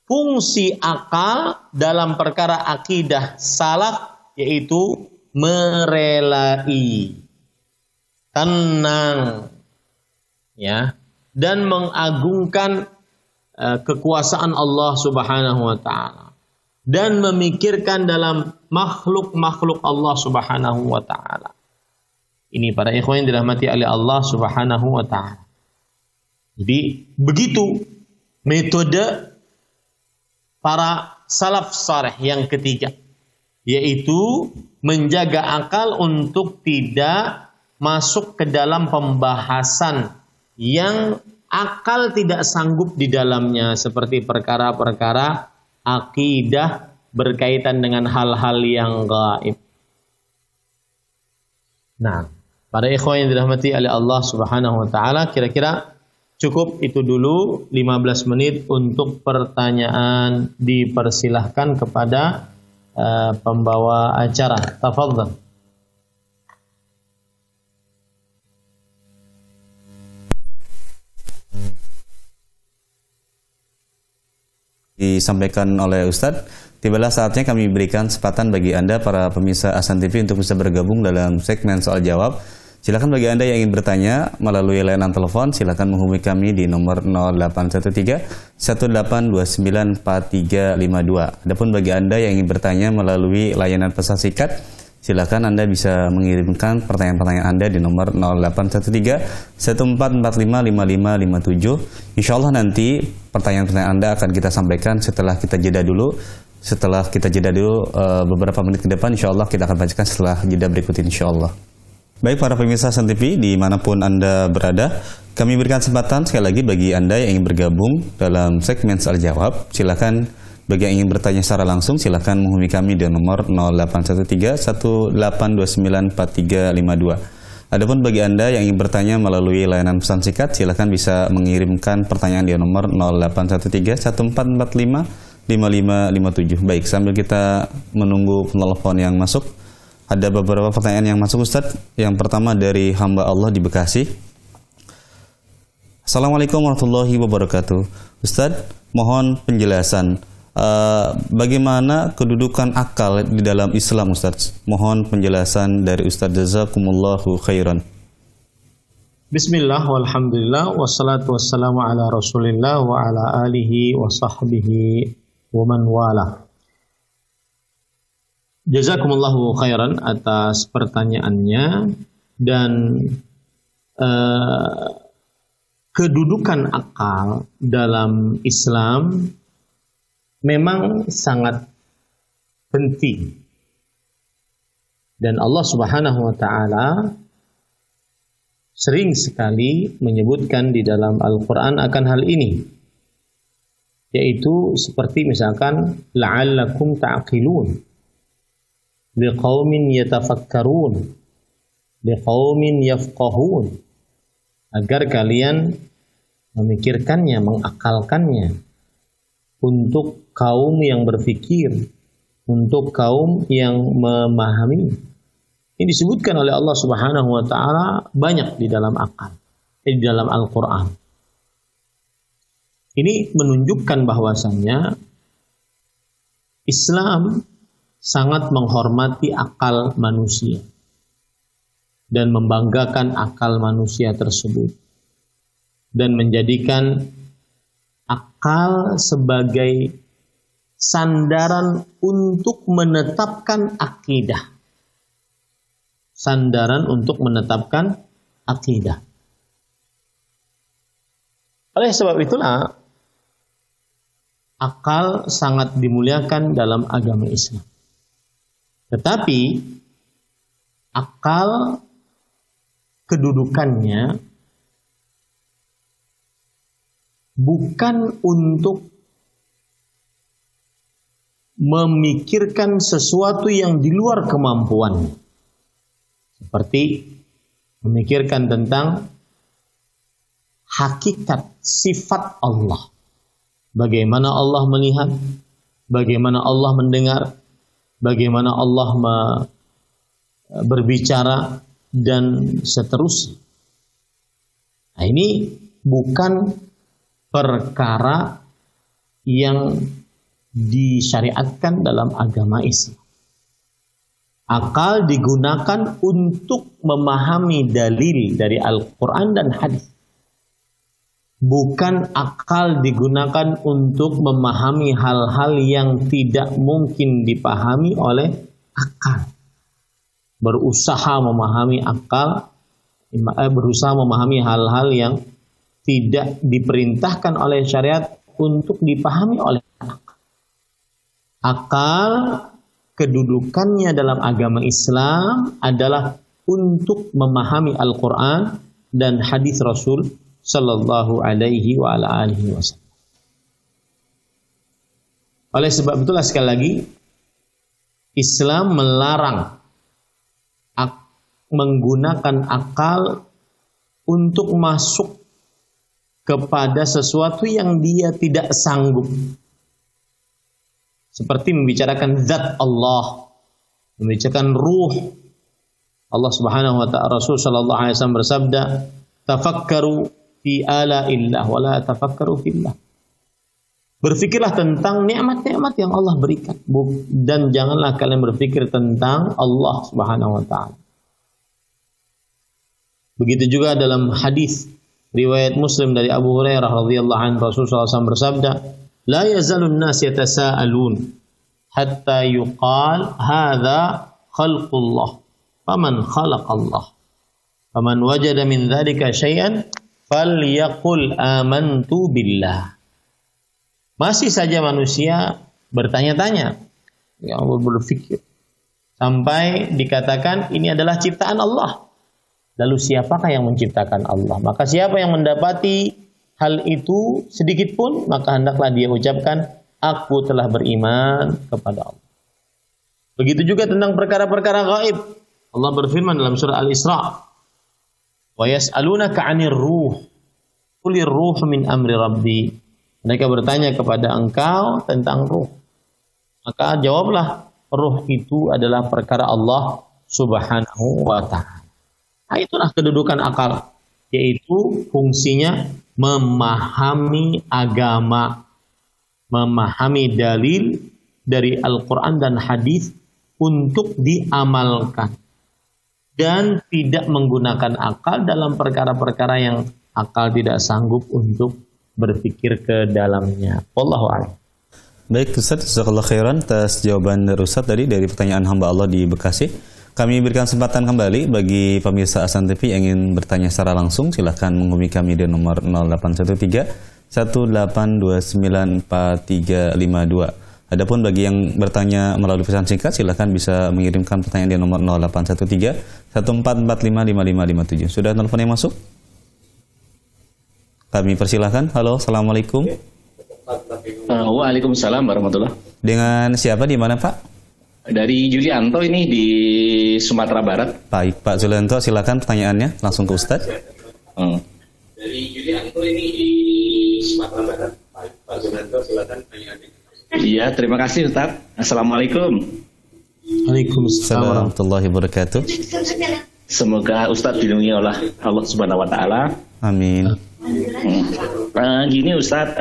fungsi akal dalam perkara akidah salaf yaitu merelai, tenang, ya, dan mengagungkan kekuasaan Allah Subhanahu wa ta'ala, dan memikirkan dalam makhluk-makhluk Allah Subhanahu wa ta'ala. Ini para ikhwan yang dirahmati oleh Allah Subhanahu wa ta'ala. Jadi begitu metode para salaf saleh yang ketiga, yaitu menjaga akal untuk tidak masuk ke dalam pembahasan yang akal tidak sanggup di dalamnya, seperti perkara-perkara akidah berkaitan dengan hal-hal yang gaib. Nah, para ikhwan yang dirahmati oleh Allah Subhanahu wa ta'ala, kira-kira cukup itu dulu 15 menit untuk pertanyaan. Dipersilahkan kepada pembawa acara. Tafadhal. Disampaikan oleh Ustadz, tibalah saatnya kami berikan kesempatan bagi Anda para pemirsa Ahsan TV untuk bisa bergabung dalam segmen soal jawab. Silakan bagi Anda yang ingin bertanya melalui layanan telepon, silakan menghubungi kami di nomor 0813 18294352. Adapun bagi Anda yang ingin bertanya melalui layanan pesan singkat, silakan Anda bisa mengirimkan pertanyaan-pertanyaan Anda di nomor 0813 14555557. Insyaallah nanti pertanyaan-pertanyaan Anda akan kita sampaikan setelah kita jeda dulu. Setelah kita jeda dulu beberapa menit ke depan, insyaallah kita akan bacakan setelah jeda berikut ini insyaallah. Baik para pemirsa Ahsan TV dimanapun Anda berada, kami berikan kesempatan sekali lagi bagi Anda yang ingin bergabung dalam segmen soal jawab. Silakan bagi yang ingin bertanya secara langsung, silakan menghubungi kami di nomor 0813 18294352. Adapun bagi Anda yang ingin bertanya melalui layanan pesan singkat, silakan bisa mengirimkan pertanyaan di nomor 0813 14555557. Baik, sambil kita menunggu telepon yang masuk, ada beberapa pertanyaan yang masuk Ustadz. Yang pertama dari hamba Allah di Bekasi. Assalamualaikum warahmatullahi wabarakatuh. Ustadz, mohon penjelasan. Bagaimana kedudukan akal di dalam Islam Ustadz? Mohon penjelasan dari Ustadz. Jazakumullahu khairan. Bismillah, walhamdulillah, wassalatu wassalamu ala rasulillah wa ala alihi wa sahbihi wa man wala. Jazakumullahu khairan atas pertanyaannya. Dan kedudukan akal dalam Islam memang sangat penting. Dan Allah Subhanahu wa taala sering sekali menyebutkan di dalam Al-Qur'an akan hal ini. Yaitu seperti misalkan la'allakum ta'qilun, liqaumin yatafakkarun, liqaumin yafqahun, agar kalian memikirkannya, mengakalkannya, untuk kaum yang berpikir, untuk kaum yang memahami. Ini disebutkan oleh Allah Subhanahu wa taala banyak di dalam di dalam Al-Qur'an. Ini menunjukkan bahwasannya Islam sangat menghormati akal manusia dan membanggakan akal manusia tersebut, dan menjadikan akal sebagai sandaran untuk menetapkan akidah. Sandaran untuk menetapkan akidah. Oleh sebab itulah akal sangat dimuliakan dalam agama Islam. Tetapi akal kedudukannya bukan untuk memikirkan sesuatu yang di luar kemampuan, seperti memikirkan tentang hakikat sifat Allah, bagaimana Allah melihat, bagaimana Allah mendengar, bagaimana Allah berbicara, dan seterusnya. Nah, ini bukan perkara yang disyariatkan dalam agama Islam. Akal digunakan untuk memahami dalil dari Al-Quran dan hadis. Bukan akal digunakan untuk memahami hal-hal yang tidak mungkin dipahami oleh akal. Berusaha memahami hal-hal yang tidak diperintahkan oleh syariat untuk dipahami oleh akal. Akal kedudukannya dalam agama Islam adalah untuk memahami Al-Quran dan hadis Rasul Sallallahu Alaihi wa ala alihi Wasallam. Oleh sebab itulah sekali lagi Islam melarang menggunakan akal untuk masuk kepada sesuatu yang dia tidak sanggup. seperti membicarakan zat Allah, membicarakan ruh Allah Subhanahu wa ta'ala. Rasul sallallahu alaihi wasallam bersabda, "Tafakkaru fi alaillah wa la tafakkaru fillah." Berfikirlah tentang nikmat-nikmat yang Allah berikan dan janganlah kalian berpikir tentang Allah Subhanahu wa ta'ala. Begitu juga dalam hadis riwayat Muslim dari Abu Hurairah radhiyallahu anhu, Rasulullah SAW bersabda, "La yazalun nas yatasaalun hatta yuqal hadza khalqullah, faman khalaqallah, faman wajada min dzalika syai'an falyaqul amantu billah." Masih saja manusia bertanya-tanya, ya Allah, berpikir sampai dikatakan ini adalah ciptaan Allah. Lalu siapakah yang menciptakan Allah? Maka siapa yang mendapati hal itu sedikit pun, maka hendaklah dia ucapkan, aku telah beriman kepada Allah. Begitu juga tentang perkara-perkara gaib. Allah berfirman dalam surah Al-Isra, wa yas'alunaka 'anir ruh, qulir ruh min amri rabbi. Mereka bertanya kepada engkau tentang ruh. Maka jawablah, ruh itu adalah perkara Allah Subhanahu wa ta'ala. Nah, itulah kedudukan akal, yaitu fungsinya memahami agama, memahami dalil dari Al-Quran dan hadis untuk diamalkan, dan tidak menggunakan akal dalam perkara-perkara yang akal tidak sanggup untuk berpikir ke dalamnya. Wallahu a'lam. Baik Ustaz, jazakallahu khairan atas jawaban dari Ustaz tadi dari pertanyaan hamba Allah di Bekasi. Kami berikan kesempatan kembali bagi pemirsa Ahsan TV yang ingin bertanya secara langsung, silahkan menghubungi kami di nomor 0813 18294352. Adapun bagi yang bertanya melalui pesan singkat, silahkan bisa mengirimkan pertanyaan di nomor 0813 14455557. Sudah telepon yang masuk? Kami persilahkan. Halo, assalamualaikum. Waalaikumsalam warahmatullah. Dengan siapa, di mana Pak? Dari Julianto ini di Sumatera Barat. Baik Pak Julianto, silakan pertanyaannya langsung ke Ustadz. Dari Julianto ini di Sumatera Barat. Baik Pak Julianto, silakan pertanyaannya. Iya, terima kasih Ustadz. Assalamualaikum. Waalaikumsalam warahmatullahi wabarakatuh. Semoga Ustadz dilindungi oleh Allah Subhanahu wa ta'ala. Amin. Gini Ustadz,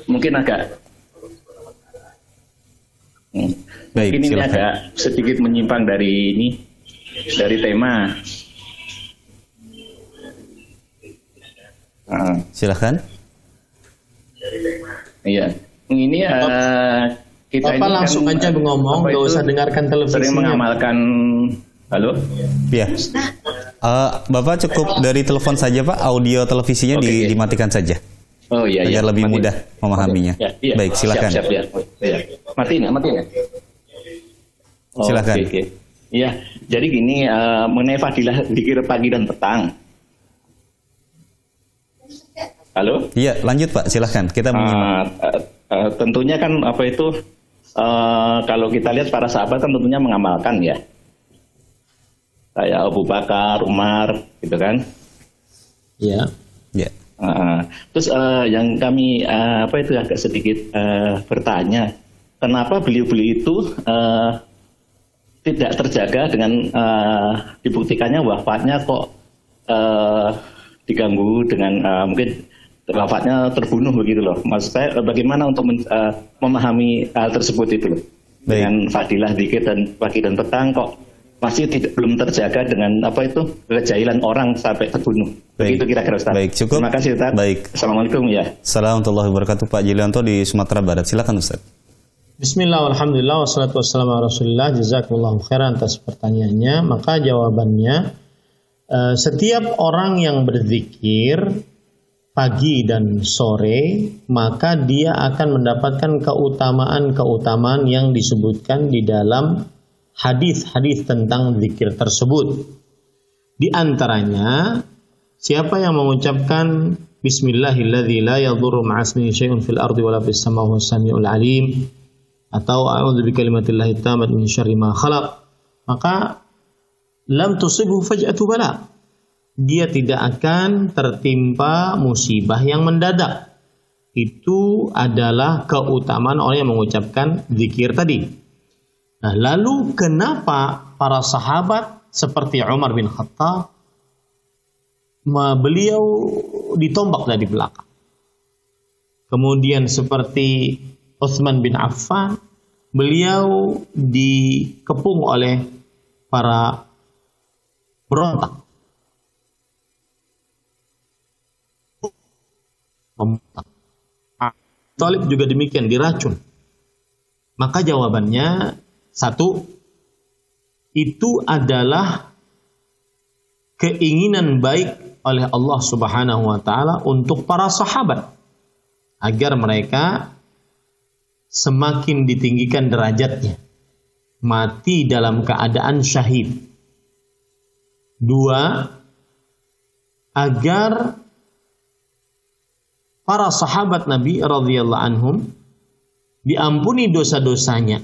mungkin agak baik, ini silakan. agak sedikit menyimpang dari tema. Silakan. Iya, ini kita Bapak ini langsung kan, aja ngomong, nggak usah dengarkan televisinya. Sering mengamalkan. Halo? Ya. Bapak cukup dari telepon saja Pak, audio televisinya dimatikan saja. Oh iya, agar iya. lebih mudah memahaminya. Ya, iya. Baik, silakan. Siap, ya. Ya. Matiin ya. Oh, silakan. Oke. Iya, jadi gini, mengenai fadilah zikir pagi dan petang. Halo? Iya, lanjut Pak, silakan. Kita menyimak. Tentunya kan apa itu, kalau kita lihat para sahabat kan tentunya mengamalkan ya. Kayak Abu Bakar, Umar, gitu kan? Ya. Ya. Terus yang kami agak sedikit bertanya, kenapa beliau-beliau itu tidak terjaga dengan dibuktikannya wafatnya kok diganggu dengan mungkin wafatnya terbunuh begitu loh. Maksud saya bagaimana untuk memahami hal tersebut itu loh. Dengan fadilah zikir dan pagi dan petang kok masih belum terjaga dengan kejailan orang sampai terbunuh. Begitu kira-kira Ustaz. Baik, cukup. Terima kasih Ustaz. Baik. Assalamualaikum ya. Assalamualaikum warahmatullahi wabarakatuh. Pak Julianto di Sumatera Barat. Silakan Ustaz. Bismillah, alhamdulillah, wassalatu wassalamu ala rasulillah. Jazakumullahu khairan atas pertanyaannya. Maka jawabannya, setiap orang yang berzikir pagi dan sore, maka dia akan mendapatkan keutamaan-keutamaan yang disebutkan di dalam hadis-hadis tentang zikir tersebut. Di antaranya, siapa yang mengucapkan Bismillahilladzi la yadurru ma'asmihi syai'un fil ardi wala fis samaa'i was samiul alim, atau a'udzu bikalimatillahi tammati min syarri ma khalaq, maka lam tusibhu faj'atu bala. Dia tidak akan tertimpa musibah yang mendadak. itu adalah keutamaan orang yang mengucapkan zikir tadi. Nah, lalu kenapa para sahabat seperti Umar bin Khattab, beliau ditombak dari belakang. Kemudian seperti Utsman bin Affan, beliau dikepung oleh para berontak. Thalib juga demikian, diracun. Maka jawabannya satu, itu adalah keinginan baik oleh Allah Subhanahu wa taala untuk para sahabat agar mereka semakin ditinggikan derajatnya, mati dalam keadaan syahid. Dua, agar para sahabat Nabi radhiyallahu anhum diampuni dosa-dosanya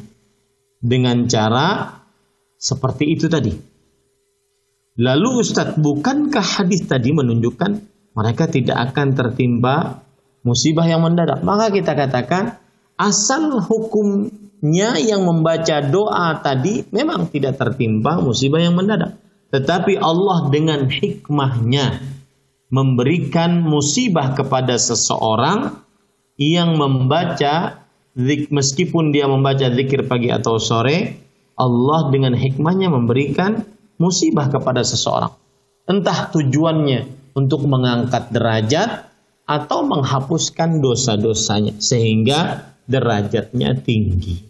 dengan cara seperti itu tadi. Lalu Ustadz, bukankah hadis tadi menunjukkan mereka tidak akan tertimpa musibah yang mendadak? Maka kita katakan asal hukumnya yang membaca doa tadi memang tidak tertimpa musibah yang mendadak. Tetapi Allah dengan hikmahnya memberikan musibah kepada seseorang yang membaca, meskipun dia membaca zikir pagi atau sore, Allah dengan hikmahnya memberikan musibah kepada seseorang. Entah tujuannya untuk mengangkat derajat atau menghapuskan dosa-dosanya sehingga derajatnya tinggi.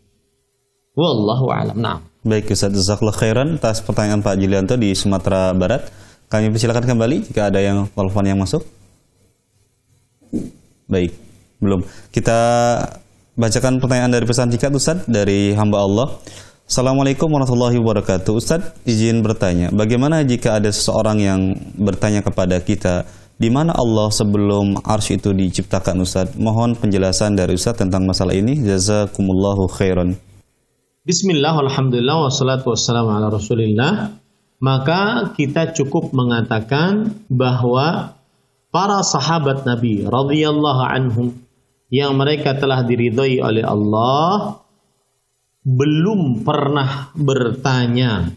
Wallahu a'lam. Nah. Baik Ustaz, jazakallahu khairan atas pertanyaan Pak Julianto di Sumatera Barat. Kami persilakan kembali jika ada yang telepon yang masuk. Baik, belum. Kita bacakan pertanyaan dari pesan singkat Ustaz dari hamba Allah. Assalamualaikum warahmatullahi wabarakatuh. Ustaz, izin bertanya, bagaimana jika ada seseorang yang bertanya kepada kita, di mana Allah sebelum arsy itu diciptakan Ustaz? Mohon penjelasan dari Ustaz tentang masalah ini. Jazakumullahu khairan. Bismillah, alhamdulillah, wassalatu wassalamu ala rasulillah. Maka kita cukup mengatakan bahwa para sahabat Nabi radhiyallahu anhum yang mereka telah diridhai oleh Allah belum pernah bertanya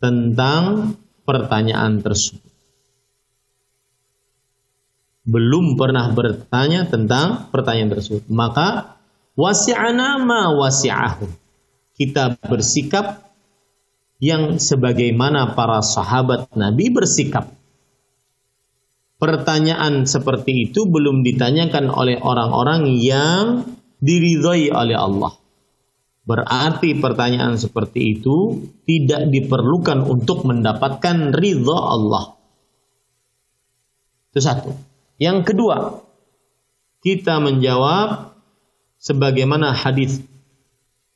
tentang pertanyaan tersebut. Belum pernah bertanya tentang pertanyaan tersebut. Maka wasi'ana ma wasi'ahum. Kita bersikap yang sebagaimana para sahabat Nabi bersikap. Pertanyaan seperti itu belum ditanyakan oleh orang-orang yang diridhai oleh Allah. Berarti pertanyaan seperti itu tidak diperlukan untuk mendapatkan ridha Allah. Itu satu. Yang kedua, kita menjawab sebagaimana hadis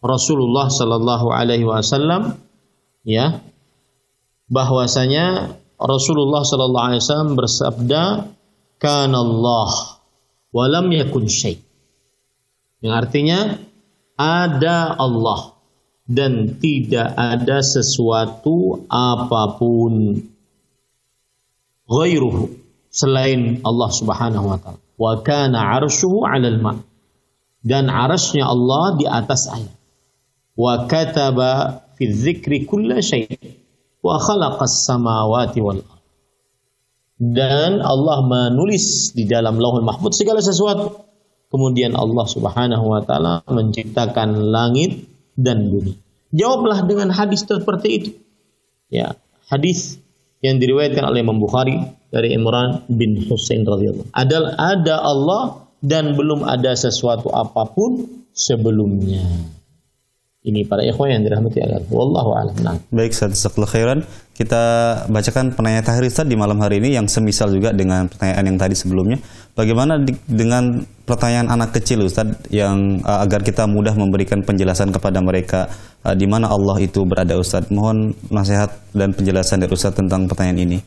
Rasulullah Sallallahu Alaihi Wasallam, ya, bahwasanya Rasulullah Sallallahu Alaihi Wasallam bersabda, "Kana Allah, walam yakun syai." Yang artinya ada Allah dan tidak ada sesuatu apapun ghairuhu selain Allah Subhanahu wa taala. Wa kana 'arshuhu 'alal ma'. Dan 'arasy-Nya Allah di atas air. Wa kataba fi dzikri kulla syai' wa khalaqas samawati wal ardh. Dan Allah menulis di dalam Lauhul Mahfuz segala sesuatu. Kemudian Allah Subhanahu wa taala menciptakan langit dan bumi. Jawablah dengan hadis seperti itu. Ya, hadis yang diriwayatkan oleh Imam Bukhari dari Imran bin Husain radhiyallahu anhu. Ada Allah dan belum ada sesuatu apapun sebelumnya. Ini para ikhwan yang dirahmati Allah. Wallahu a'lam. Nah. Baik, jazakallahu khairan. Kita bacakan penanya terakhir Ustaz di malam hari ini yang semisal juga dengan pertanyaan yang tadi sebelumnya. Bagaimana dengan pertanyaan anak kecil Ustaz yang agar kita mudah memberikan penjelasan kepada mereka di mana Allah itu berada Ustaz. Mohon nasihat dan penjelasan dari Ustaz tentang pertanyaan ini.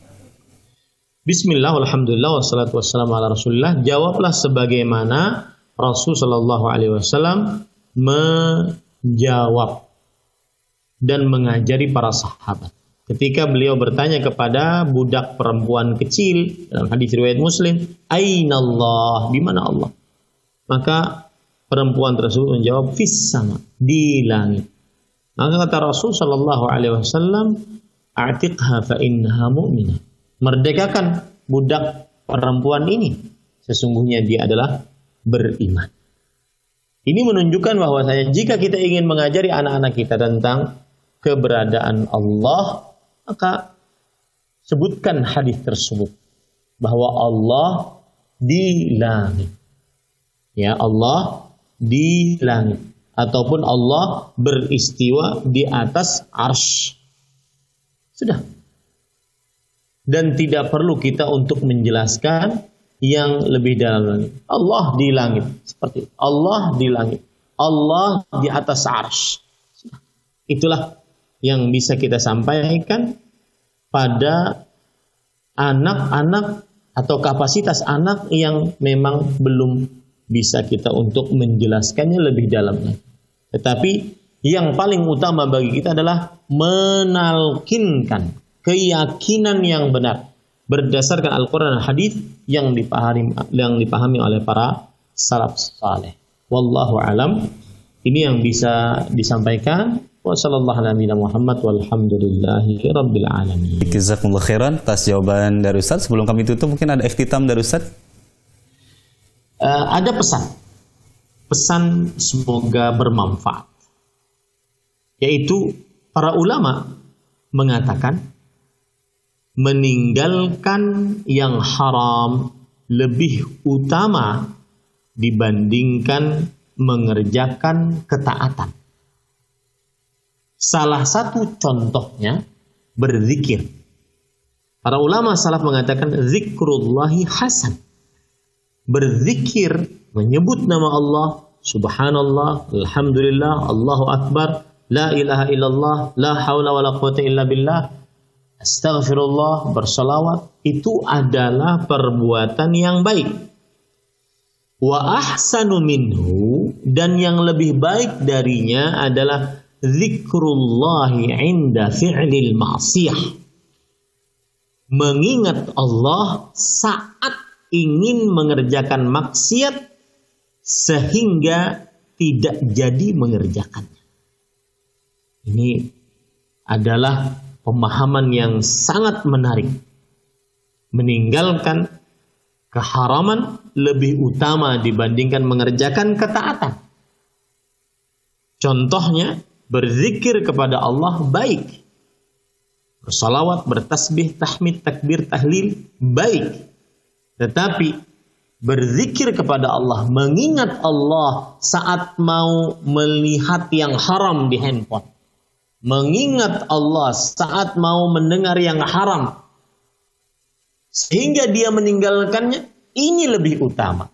Bismillah, alhamdulillah, wassalatu wassalamu ala rasulillah. Jawablah sebagaimana Rasul sallallahu alaihi wasallam menjawab dan mengajari para sahabat. Ketika beliau bertanya kepada budak perempuan kecil dalam hadis riwayat Muslim, "Aina Allah?" Di mana Allah? Maka perempuan tersebut menjawab, fis sama, di langit. Maka kata Rasul sallallahu alaihi wasallam, a'tiqha fa innaha mu'minah. Merdekakan budak perempuan ini, sesungguhnya dia adalah beriman. Ini menunjukkan bahwasanya jika kita ingin mengajari anak-anak kita tentang keberadaan Allah, maka sebutkan hadis tersebut bahwa Allah di langit. Ya, Allah di langit, ataupun Allah beristiwa di atas arsy. Sudah. Dan tidak perlu kita untuk menjelaskan yang lebih dalam lagi. Allah di langit, seperti itu. Allah di langit, Allah di atas arsy. Itulah yang bisa kita sampaikan pada anak-anak atau kapasitas anak yang memang belum bisa kita untuk menjelaskannya lebih dalam lagi. Tetapi yang paling utama bagi kita adalah menalkinkan keyakinan yang benar berdasarkan Al-Quran dan Hadis yang dipahami oleh para salaf saleh. Wallahu alam. Ini yang bisa disampaikan. Wassalamualaikum warahmatullahi wabarakatuh. Walhamdulillahi rabbil alamin. Jazakumullah khairan atas jawaban dari Ustaz. Sebelum kami tutup, mungkin ada ikhtitam dari Ustaz. Ada pesan semoga bermanfaat, yaitu para ulama mengatakan meninggalkan yang haram lebih utama dibandingkan mengerjakan ketaatan. Salah satu contohnya berzikir. Para ulama salaf mengatakan zikrullahi hasan. Berzikir, menyebut nama Allah, subhanallah, alhamdulillah, Allahu akbar, la ilaha illallah, la haula wa la quwata illa billah, astaghfirullah, bersalawat, itu adalah perbuatan yang baik. Wa ahsanu minhu, dan yang lebih baik darinya adalah zikrullahi inda fi'lil ma'siyah. Mengingat Allah saat ingin mengerjakan maksiat sehingga tidak jadi mengerjakannya. Ini adalah pemahaman yang sangat menarik. Meninggalkan keharaman lebih utama dibandingkan mengerjakan ketaatan. Contohnya, berzikir kepada Allah baik. Bersalawat, bertasbih, tahmid, takbir, tahlil baik. Tetapi berzikir kepada Allah, mengingat Allah saat mau melihat yang haram di handphone, mengingat Allah saat mau mendengar yang haram, sehingga dia meninggalkannya, ini lebih utama.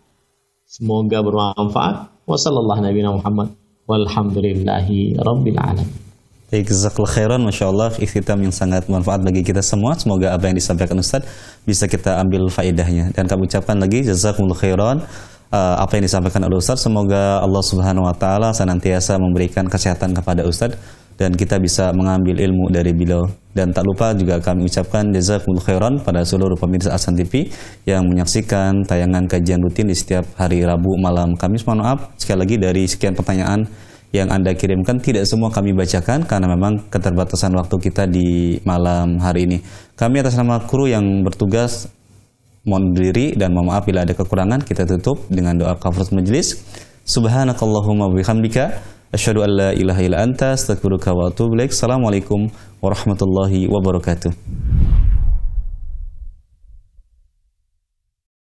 Semoga bermanfaat. Wassallallahu nabiyana Muhammad walhamdulillahi rabbil alamin. Baik, jazakallahu khairan, Masya Allah, ikhtitam yang sangat bermanfaat bagi kita semua. Semoga apa yang disampaikan Ustaz bisa kita ambil faedahnya. Dan kami ucapkan lagi jazakumullah khairan apa yang disampaikan oleh Ustaz. Semoga Allah Subhanahu wa taala senantiasa memberikan kesehatan kepada Ustaz dan kita bisa mengambil ilmu dari beliau. Dan tak lupa juga kami ucapkan jazakumullah khairan pada seluruh pemirsa Ahsan TV yang menyaksikan tayangan kajian rutin di setiap hari Rabu malam Kamis. Mohon maaf sekali lagi dari sekian pertanyaan yang Anda kirimkan, tidak semua kami bacakan karena memang keterbatasan waktu kita di malam hari ini. Kami atas nama kru yang bertugas mohon diri dan mohon maaf bila ada kekurangan. Kita tutup dengan doa kafaratul majelis. Subhanakallahumma bihamdika asyhadu an la ilaha illa anta astaghfiruka wa atubu ilaik. Assalamualaikum warahmatullahi wabarakatuh.